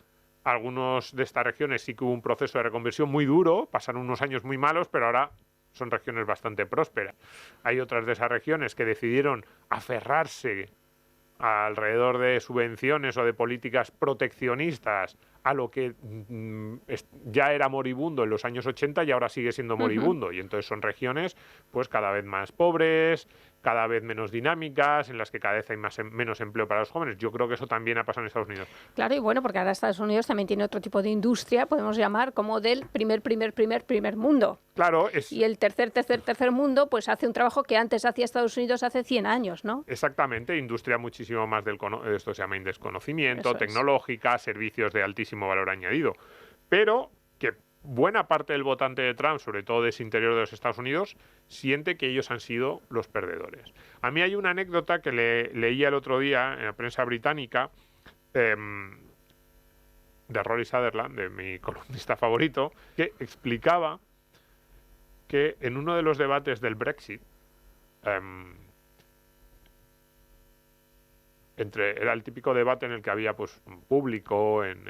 algunos de estas regiones sí que hubo un proceso de reconversión muy duro, pasaron unos años muy malos, pero ahora son regiones bastante prósperas. Hay otras de esas regiones que decidieron aferrarse alrededor de subvenciones o de políticas proteccionistas a lo que ya era moribundo en los años 80 y ahora sigue siendo moribundo. Y entonces son regiones pues cada vez más pobres, cada vez menos dinámicas, en las que cada vez hay menos empleo para los jóvenes. Yo creo que eso también ha pasado en Estados Unidos. Claro, y bueno, porque ahora Estados Unidos también tiene otro tipo de industria, podemos llamar como del primer mundo. Claro. Y el tercer mundo, pues hace un trabajo que antes hacía Estados Unidos hace 100 años, ¿no? Exactamente, industria muchísimo más esto se llama desconocimiento, tecnológica, servicios de altísimo valor añadido. Pero que buena parte del votante de Trump, sobre todo de ese interior de los Estados Unidos, siente que ellos han sido los perdedores. A mí hay una anécdota que leía el otro día en la prensa británica de Rory Sutherland, de mi columnista favorito, que explicaba que en uno de los debates del Brexit, era el típico debate en el que había pues un público en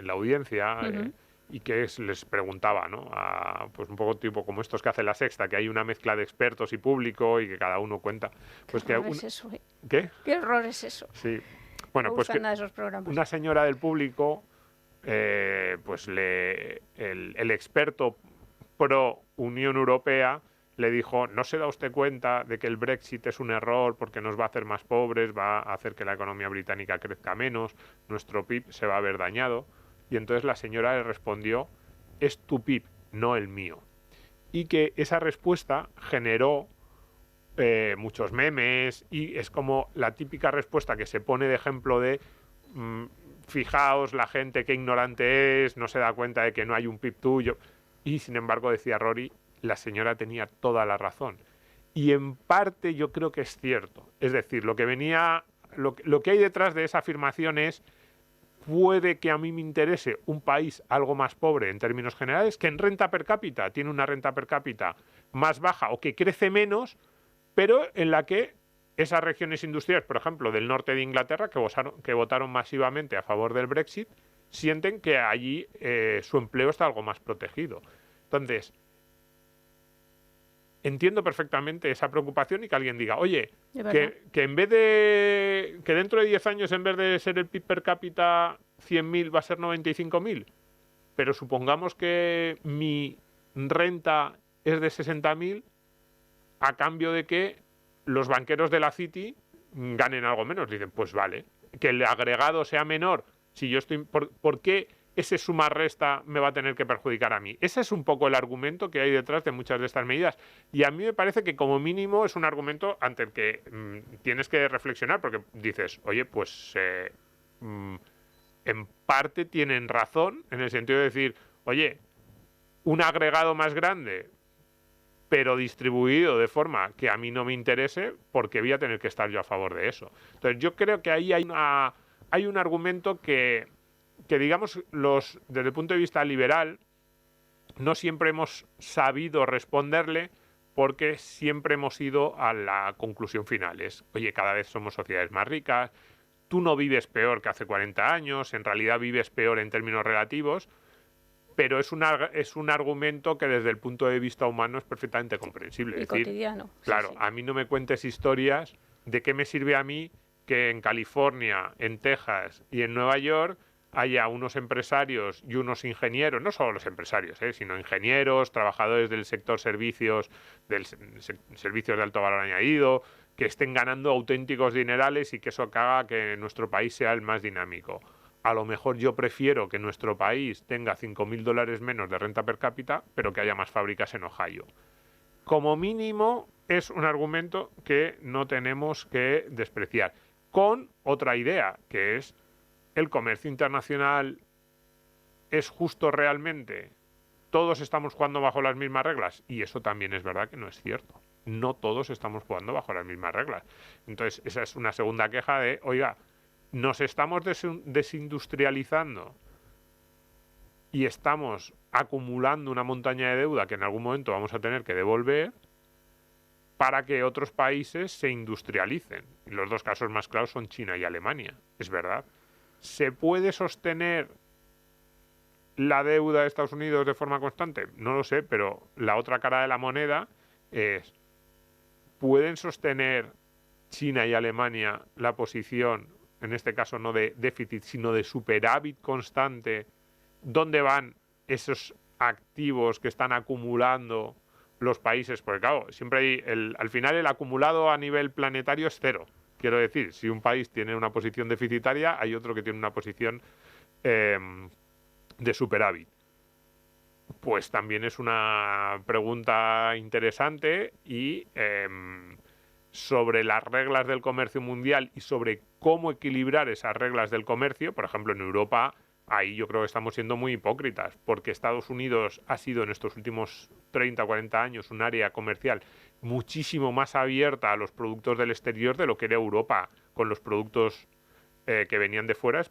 la audiencia, y que les preguntaba, ¿no? Pues un poco tipo como estos que hace La Sexta, que hay una mezcla de expertos y público y que cada uno cuenta. Pues ¿Qué error es eso? ¿Qué? ¿Qué error es eso? Sí. Bueno, no pues que nada de esos programas. Una señora del público, pues el experto pro Unión Europea le dijo, ¿no se da usted cuenta de que el Brexit es un error porque nos va a hacer más pobres, va a hacer que la economía británica crezca menos, nuestro PIB se va a ver dañado? Y entonces la señora le respondió, es tu PIB, no el mío. Y que esa respuesta generó muchos memes y es como la típica respuesta que se pone de ejemplo de fijaos la gente qué ignorante es, no se da cuenta de que no hay un PIB tuyo. Y sin embargo, decía Rory, la señora tenía toda la razón. Y en parte yo creo que es cierto. Es decir, lo que hay detrás de esa afirmación es puede que a mí me interese un país algo más pobre en términos generales, que en renta per cápita tiene una renta per cápita más baja o que crece menos, pero en la que esas regiones industriales, por ejemplo, del norte de Inglaterra, que votaron masivamente a favor del Brexit, sienten que allí su empleo está algo más protegido. Entonces, entiendo perfectamente esa preocupación y que alguien diga, oye, que en vez de que dentro de 10 años, en vez de ser el PIB per cápita 100.000, va a ser 95.000. Pero supongamos que mi renta es de 60.000 a cambio de que los banqueros de la City ganen algo menos. Dicen, pues vale, que el agregado sea menor. Si yo estoy, ¿por qué ese suma-resta me va a tener que perjudicar a mí? Ese es un poco el argumento que hay detrás de muchas de estas medidas. Y a mí me parece que como mínimo es un argumento ante el que tienes que reflexionar, porque dices, oye, pues en parte tienen razón, en el sentido de decir, oye, un agregado más grande, pero distribuido de forma que a mí no me interese, porque voy a tener que estar yo a favor de eso. Entonces yo creo que ahí hay un argumento que digamos, desde el punto de vista liberal, no siempre hemos sabido responderle, porque siempre hemos ido a la conclusión final. Es, oye, cada vez somos sociedades más ricas, tú no vives peor que hace 40 años, en realidad vives peor en términos relativos, pero es un argumento que desde el punto de vista humano es perfectamente comprensible. Y es decir, cotidiano. claro, sí. A mí no me cuentes historias de qué me sirve a mí que en California, en Texas y en Nueva York haya unos empresarios y unos ingenieros, no solo los empresarios, sino ingenieros, trabajadores del sector servicios, servicios de alto valor añadido, que estén ganando auténticos dinerales y que eso haga que nuestro país sea el más dinámico. A lo mejor yo prefiero que nuestro país tenga $5.000 menos de renta per cápita, pero que haya más fábricas en Ohio. Como mínimo, es un argumento que no tenemos que despreciar. Con otra idea, que es: ¿el comercio internacional es justo realmente? ¿Todos estamos jugando bajo las mismas reglas? Y eso también es verdad que no es cierto. No todos estamos jugando bajo las mismas reglas. Entonces, esa es una segunda queja de, oiga, nos estamos desindustrializando y estamos acumulando una montaña de deuda que en algún momento vamos a tener que devolver para que otros países se industrialicen. Y los dos casos más claros son China y Alemania. Es verdad. ¿Se puede sostener la deuda de Estados Unidos de forma constante? No lo sé, pero la otra cara de la moneda es: ¿pueden sostener China y Alemania la posición, en este caso no de déficit, sino de superávit constante? ¿Dónde van esos activos que están acumulando los países? Porque claro, siempre hay al final el acumulado a nivel planetario es cero. Quiero decir, si un país tiene una posición deficitaria, hay otro que tiene una posición de superávit. Pues también es una pregunta interesante y sobre las reglas del comercio mundial y sobre cómo equilibrar esas reglas del comercio. Por ejemplo, en Europa, ahí yo creo que estamos siendo muy hipócritas, porque Estados Unidos ha sido en estos últimos 30 o 40 años un área comercial muchísimo más abierta a los productos del exterior de lo que era Europa con los productos que venían de fuera.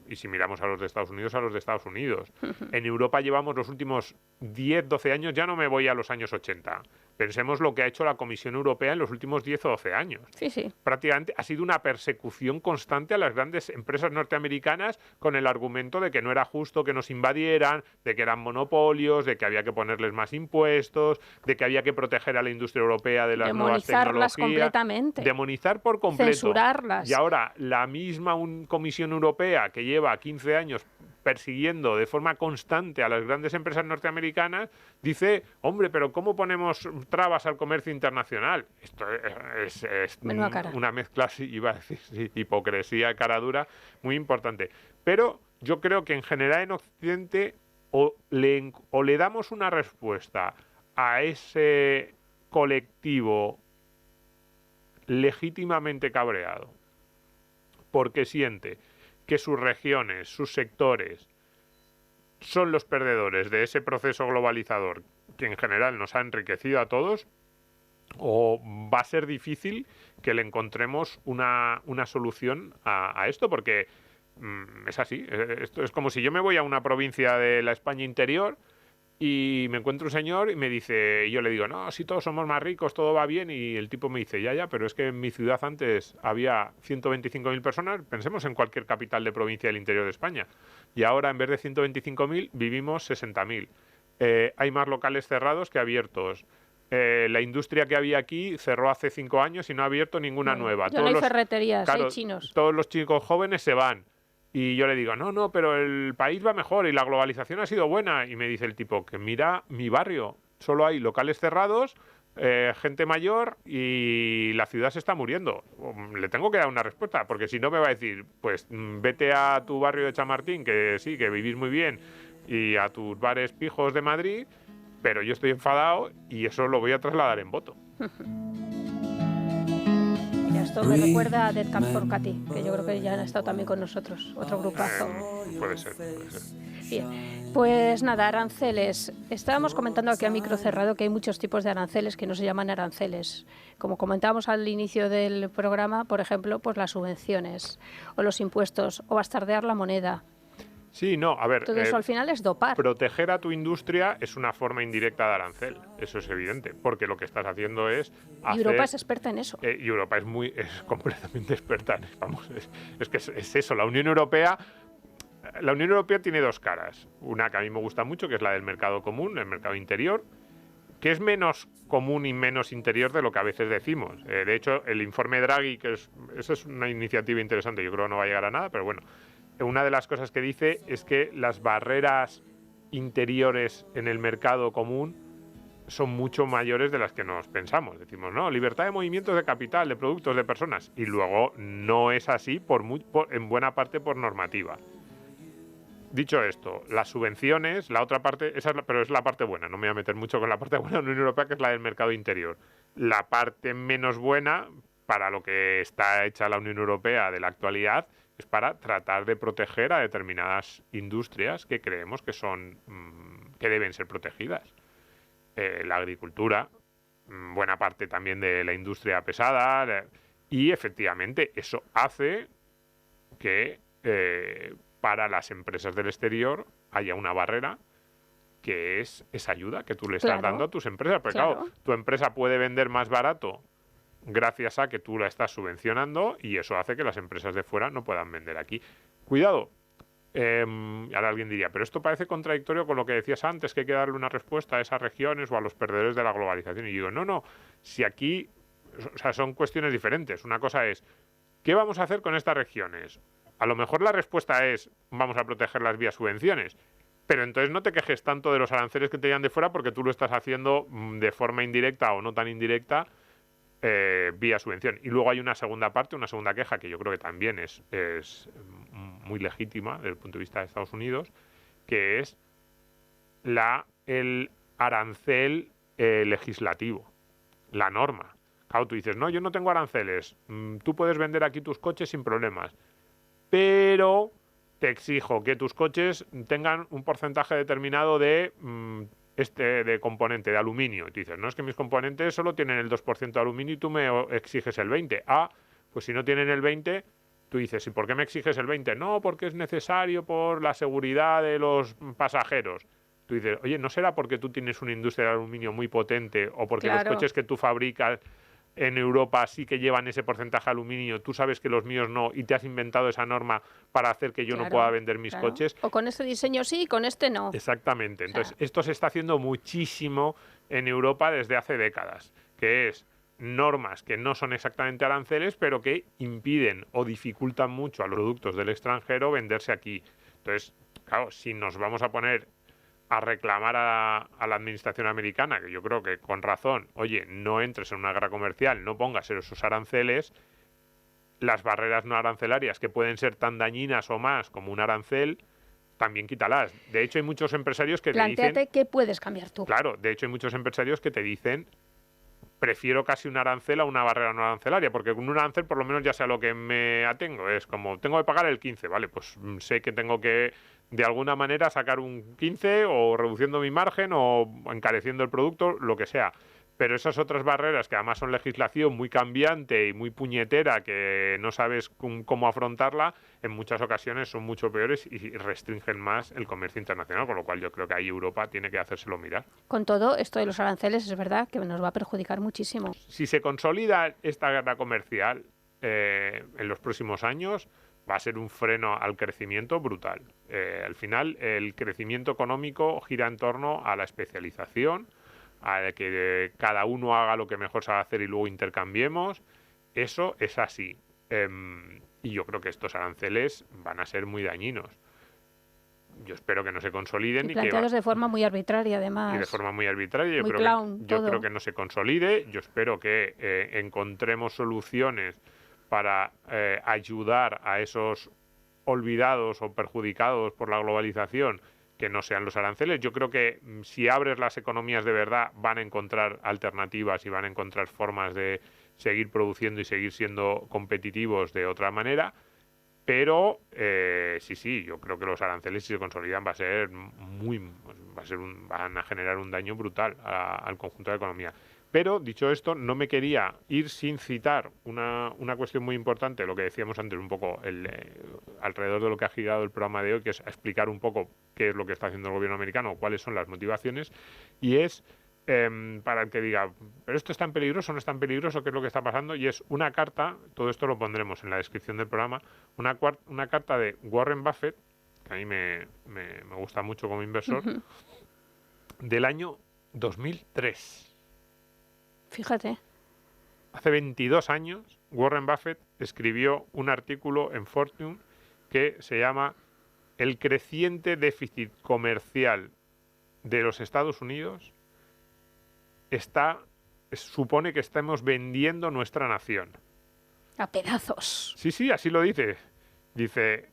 Y si miramos a los de Estados Unidos, a los de Estados Unidos. En Europa llevamos los últimos 10, 12 años, ya no me voy a los años 80. Pensemos lo que ha hecho la Comisión Europea en los últimos 10 o 12 años. Sí, sí. Prácticamente ha sido una persecución constante a las grandes empresas norteamericanas con el argumento de que no era justo que nos invadieran, de que eran monopolios, de que había que ponerles más impuestos, de que había que proteger a la industria europea de las nuevas tecnologías. Demonizarlas completamente. Demonizar por completo. Censurarlas. Y ahora la misma Comisión Europea, que lleva 15 años persiguiendo de forma constante a las grandes empresas norteamericanas, dice, hombre, pero ¿cómo ponemos trabas al comercio internacional? Esto es una mezcla, iba a decir, sí, hipocresía, cara dura, muy importante. Pero yo creo que en general en Occidente o le damos una respuesta a ese colectivo legítimamente cabreado, porque siente que sus regiones, sus sectores, son los perdedores de ese proceso globalizador que en general nos ha enriquecido a todos, o va a ser difícil que le encontremos una solución a esto, porque Es así. Esto es como si yo me voy a una provincia de la España interior y me encuentro un señor y me dice, y yo le digo, no, si todos somos más ricos, todo va bien, y el tipo me dice, ya, pero es que en mi ciudad antes había 125.000 personas, pensemos en cualquier capital de provincia del interior de España, y ahora en vez de 125.000 vivimos 60.000. Hay más locales cerrados que abiertos. La industria que había aquí cerró hace 5 años y no ha abierto ninguna nueva. Ya no hay ferreterías, hay chinos. Todos los chicos jóvenes se van. Y yo le digo, no, pero el país va mejor y la globalización ha sido buena. Y me dice el tipo, que mira mi barrio, solo hay locales cerrados, gente mayor y la ciudad se está muriendo. Le tengo que dar una respuesta, porque si no me va a decir, pues vete a tu barrio de Chamartín, que sí, que vivís muy bien, y a tus bares pijos de Madrid, pero yo estoy enfadado y eso lo voy a trasladar en voto. Esto me recuerda a Dead Cat for Cathy, que yo creo que ya han estado también con nosotros, otro grupazo. Puede ser. Bien, pues nada, aranceles. Estábamos comentando aquí al micro cerrado que hay muchos tipos de aranceles que no se llaman aranceles. Como comentábamos al inicio del programa, por ejemplo, pues las subvenciones o los impuestos o bastardear la moneda. Sí, no, a ver. Todo eso al final es dopar. Proteger a tu industria es una forma indirecta de arancel, eso es evidente, porque lo que estás haciendo es hacer... Y Europa es experta en eso. Y Europa es completamente experta en eso. Vamos, es que es eso, la Unión Europea tiene dos caras. Una que a mí me gusta mucho, que es la del mercado común, el mercado interior, que es menos común y menos interior de lo que a veces decimos. De hecho, el informe Draghi, eso es una iniciativa interesante, yo creo que no va a llegar a nada, pero bueno, una de las cosas que dice es que las barreras interiores en el mercado común son mucho mayores de las que nos pensamos. Decimos, no, libertad de movimientos de capital, de productos, de personas. Y luego no es así en buena parte por normativa. Dicho esto, las subvenciones, la otra parte, pero es la parte buena, no me voy a meter mucho con la parte buena de la Unión Europea, que es la del mercado interior. La parte menos buena, para lo que está hecha la Unión Europea de la actualidad, es para tratar de proteger a determinadas industrias que creemos que que deben ser protegidas. La agricultura, buena parte también de la industria pesada, y efectivamente eso hace que para las empresas del exterior haya una barrera que es esa ayuda que tú le estás dando a tus empresas. Porque claro, tu empresa puede vender más barato gracias a que tú la estás subvencionando, y eso hace que las empresas de fuera no puedan vender aquí. Cuidado, ahora alguien diría, pero esto parece contradictorio con lo que decías antes, que hay que darle una respuesta a esas regiones o a los perdedores de la globalización. Y digo, no, si aquí, o sea, son cuestiones diferentes. Una cosa es, ¿qué vamos a hacer con estas regiones? A lo mejor la respuesta es, vamos a protegerlas vía subvenciones, pero entonces no te quejes tanto de los aranceles que te llegan de fuera, porque tú lo estás haciendo de forma indirecta o no tan indirecta, vía subvención. Y luego hay una segunda parte, una segunda queja, que yo creo que también es muy legítima desde el punto de vista de Estados Unidos, que es el arancel legislativo, la norma. Claro, tú dices, no, yo no tengo aranceles, tú puedes vender aquí tus coches sin problemas, pero te exijo que tus coches tengan un porcentaje determinado de componente, de aluminio. Y tú dices, no, es que mis componentes solo tienen el 2% de aluminio y tú me exiges el 20%. Pues si no tienen el 20%, tú dices, ¿y por qué me exiges el 20%? No, porque es necesario por la seguridad de los pasajeros. Tú dices, oye, ¿no será porque tú tienes una industria de aluminio muy potente, o porque los coches que tú fabricas en Europa sí que llevan ese porcentaje de aluminio, tú sabes que los míos no, y te has inventado esa norma para hacer que yo no pueda vender mis coches? O con este diseño sí, y con este no. Exactamente. Entonces, esto se está haciendo muchísimo en Europa desde hace décadas, que es normas que no son exactamente aranceles, pero que impiden o dificultan mucho a los productos del extranjero venderse aquí. Entonces, claro, si nos vamos a poner a reclamar a la administración americana, que yo creo que con razón, oye, no entres en una guerra comercial, no pongas esos aranceles, las barreras no arancelarias, que pueden ser tan dañinas o más como un arancel, también quítalas. De hecho, hay muchos empresarios que te dicen... Plantéate qué puedes cambiar tú. Claro, de hecho hay muchos empresarios que te dicen, prefiero casi un arancel a una barrera no arancelaria, porque con un arancel por lo menos ya sé a lo que me atengo. Es como, tengo que pagar el 15%, vale, pues sé que tengo que de alguna manera sacar un 15%, o reduciendo mi margen, o encareciendo el producto, lo que sea. Pero esas otras barreras, que además son legislación muy cambiante y muy puñetera, que no sabes cómo afrontarla, en muchas ocasiones son mucho peores y restringen más el comercio internacional, con lo cual yo creo que ahí Europa tiene que hacérselo mirar. Con todo esto de los aranceles, es verdad que nos va a perjudicar muchísimo. Si se consolida esta guerra comercial en los próximos años, va a ser un freno al crecimiento brutal. Al final, el crecimiento económico gira en torno a la especialización, a que cada uno haga lo que mejor sabe hacer y luego intercambiemos. Eso es así. Y yo creo que estos aranceles van a ser muy dañinos. Yo espero que no se consoliden. Y planteados de forma muy arbitraria, además. Y de forma muy arbitraria. Muy clown, yo creo que no se consolide. Yo espero que encontremos soluciones para ayudar a esos olvidados o perjudicados por la globalización, que no sean los aranceles. Yo creo que si abres las economías de verdad, van a encontrar alternativas y van a encontrar formas de seguir produciendo y seguir siendo competitivos de otra manera. Pero sí, yo creo que los aranceles, si se consolidan, van a generar un daño brutal al conjunto de la economía. Pero, dicho esto, no me quería ir sin citar una cuestión muy importante, lo que decíamos antes, un poco alrededor de lo que ha girado el programa de hoy, que es explicar un poco qué es lo que está haciendo el gobierno americano, cuáles son las motivaciones, y es para el que diga, ¿pero esto es tan peligroso o no es tan peligroso? ¿Qué es lo que está pasando? Y es una carta, todo esto lo pondremos en la descripción del programa, una carta de Warren Buffett, que a mí me gusta mucho como inversor, del año 2003. Fíjate. Hace 22 años, Warren Buffett escribió un artículo en Fortune que se llama El creciente déficit comercial de los Estados Unidos supone que estamos vendiendo nuestra nación. A pedazos. Sí, así lo dice. Dice,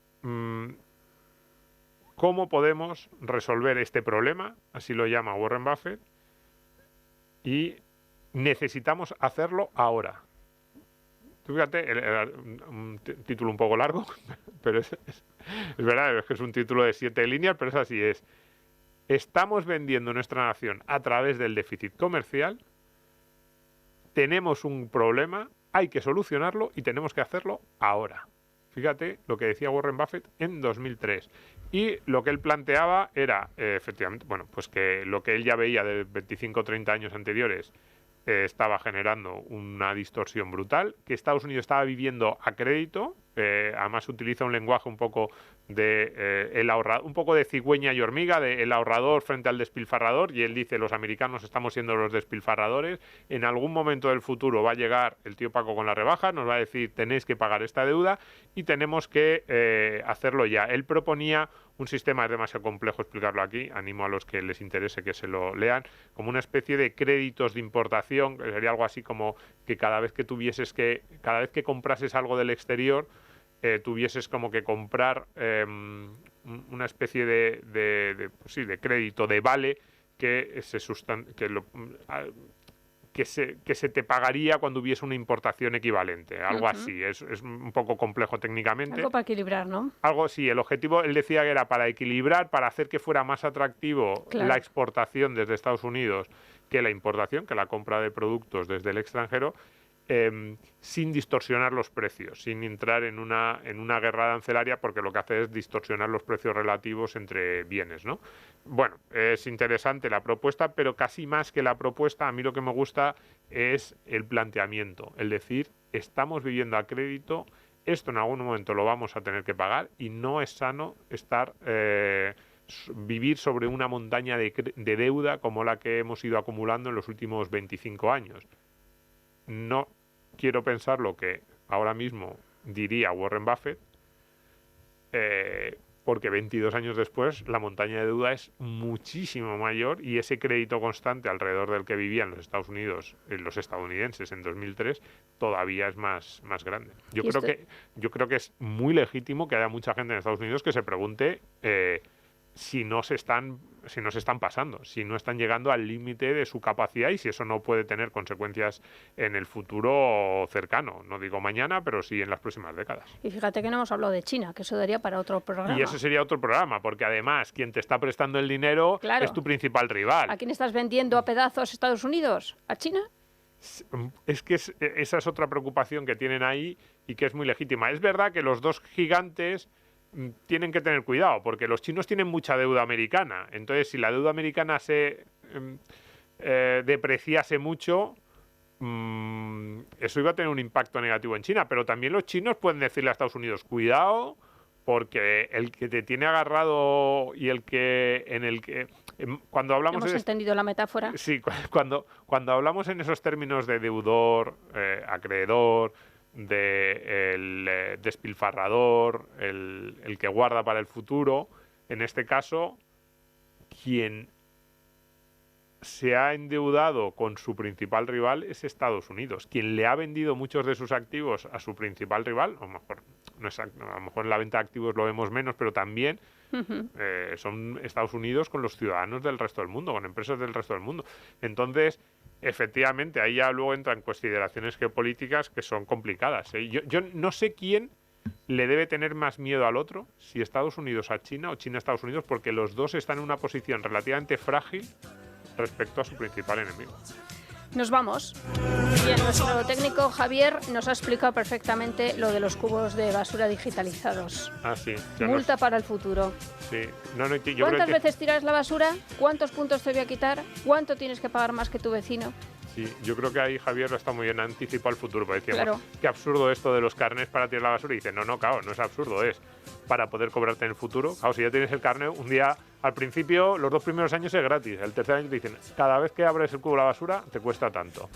¿cómo podemos resolver este problema? Así lo llama Warren Buffett. Y necesitamos hacerlo ahora. Tú fíjate, un título un poco largo, pero es verdad, es que es un título de 7 líneas, pero es así, estamos vendiendo nuestra nación a través del déficit comercial, tenemos un problema, hay que solucionarlo y tenemos que hacerlo ahora. Fíjate lo que decía Warren Buffett en 2003. Y lo que él planteaba era, efectivamente, bueno, pues que lo que él ya veía de 25 o 30 años anteriores estaba generando una distorsión brutal, que Estados Unidos estaba viviendo a crédito, además utiliza un lenguaje un poco de un poco de cigüeña y hormiga, de el ahorrador frente al despilfarrador, y él dice, los americanos estamos siendo los despilfarradores, en algún momento del futuro va a llegar el tío Paco con la rebaja, nos va a decir, tenéis que pagar esta deuda y tenemos que hacerlo ya. Él proponía un sistema, es demasiado complejo explicarlo aquí, animo a los que les interese que se lo lean, como una especie de créditos de importación, que sería algo así como que cada vez que comprases algo del exterior, tuvieses como que comprar una especie de crédito, de vale, que se te pagaría cuando hubiese una importación equivalente, algo así. Es un poco complejo técnicamente. Algo para equilibrar, ¿no? Algo sí, el objetivo, él decía que era para equilibrar, para hacer que fuera más atractivo la exportación desde Estados Unidos que la importación, que la compra de productos desde el extranjero, sin distorsionar los precios, sin entrar en una guerra arancelaria, porque lo que hace es distorsionar los precios relativos entre bienes, ¿no? Bueno, es interesante la propuesta, pero casi más que la propuesta, a mí lo que me gusta es el planteamiento, el decir, estamos viviendo a crédito, esto en algún momento lo vamos a tener que pagar y no es sano vivir sobre una montaña de deuda como la que hemos ido acumulando en los últimos 25 años. No quiero pensar lo que ahora mismo diría Warren Buffett, porque 22 años después la montaña de deuda es muchísimo mayor y ese crédito constante alrededor del que vivían los Estados Unidos, los estadounidenses en 2003, todavía es más grande. Yo creo que es muy legítimo que haya mucha gente en Estados Unidos que se pregunte si no se están pasando, si no están llegando al límite de su capacidad y si eso no puede tener consecuencias en el futuro cercano. No digo mañana, pero sí en las próximas décadas. Y fíjate que no hemos hablado de China, que eso daría para otro programa. Y eso sería otro programa, porque además quien te está prestando el dinero es tu principal rival. ¿A quién estás vendiendo a pedazos Estados Unidos? ¿A China? Es que esa es otra preocupación que tienen ahí y que es muy legítima. Es verdad que los dos gigantes tienen que tener cuidado, porque los chinos tienen mucha deuda americana. Entonces, si la deuda americana se depreciase mucho, eso iba a tener un impacto negativo en China. Pero también los chinos pueden decirle a Estados Unidos, cuidado, porque el que te tiene agarrado y cuando hablamos... ¿Hemos entendido la metáfora? Sí, cuando hablamos en esos términos de deudor, acreedor, el despilfarrador, el que guarda para el futuro, en este caso, quien se ha endeudado con su principal rival es Estados Unidos. Quien le ha vendido muchos de sus activos a su principal rival, a lo mejor en la venta de activos lo vemos menos, pero también son Estados Unidos con los ciudadanos del resto del mundo, con empresas del resto del mundo. Entonces, efectivamente, ahí ya luego entran consideraciones geopolíticas que son complicadas, ¿eh? Yo no sé quién le debe tener más miedo al otro, si Estados Unidos a China o China a Estados Unidos, porque los dos están en una posición relativamente frágil respecto a su principal enemigo. Nos vamos. Bien, nuestro técnico Javier nos ha explicado perfectamente lo de los cubos de basura digitalizados. Ah, sí. Multa para el futuro. Sí. ¿Cuántas veces tiras la basura? ¿Cuántos puntos te voy a quitar? ¿Cuánto tienes que pagar más que tu vecino? Sí, yo creo que ahí Javier lo está muy bien anticipado al futuro, porque decíamos, qué absurdo esto de los carnés para tirar la basura, y dice, no, claro, no es absurdo, es para poder cobrarte en el futuro. Claro, si ya tienes el carné, un día, al principio, los 2 primeros años es gratis, el tercer año te dicen, cada vez que abres el cubo de la basura, te cuesta tanto.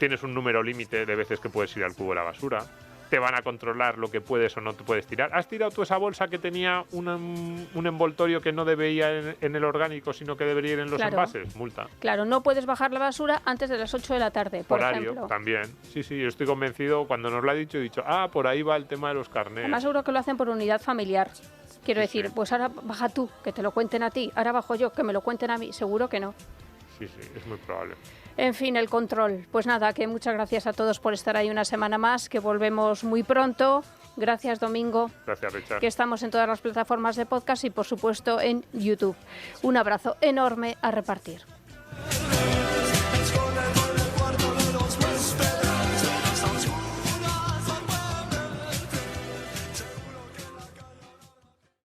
Tienes un número límite de veces que puedes ir al cubo de la basura. Te van a controlar lo que puedes o no te puedes tirar. ¿Has tirado tú esa bolsa que tenía un envoltorio que no debería en el orgánico, sino que debería ir en los envases? Multa. Claro, no puedes bajar la basura antes de las 8 de la tarde, por Horario, ejemplo. También. Sí, yo estoy convencido. Cuando nos lo ha dicho, he dicho, por ahí va el tema de los carnés. Además, seguro que lo hacen por unidad familiar. Quiero decir, pues ahora baja tú, que te lo cuenten a ti. Ahora bajo yo, que me lo cuenten a mí. Seguro que no. Sí, es muy probable. En fin, el control. Pues nada, que muchas gracias a todos por estar ahí una semana más, que volvemos muy pronto. Gracias, Domingo. Gracias, Richard. Que estamos en todas las plataformas de podcast y, por supuesto, en YouTube. Un abrazo enorme a repartir.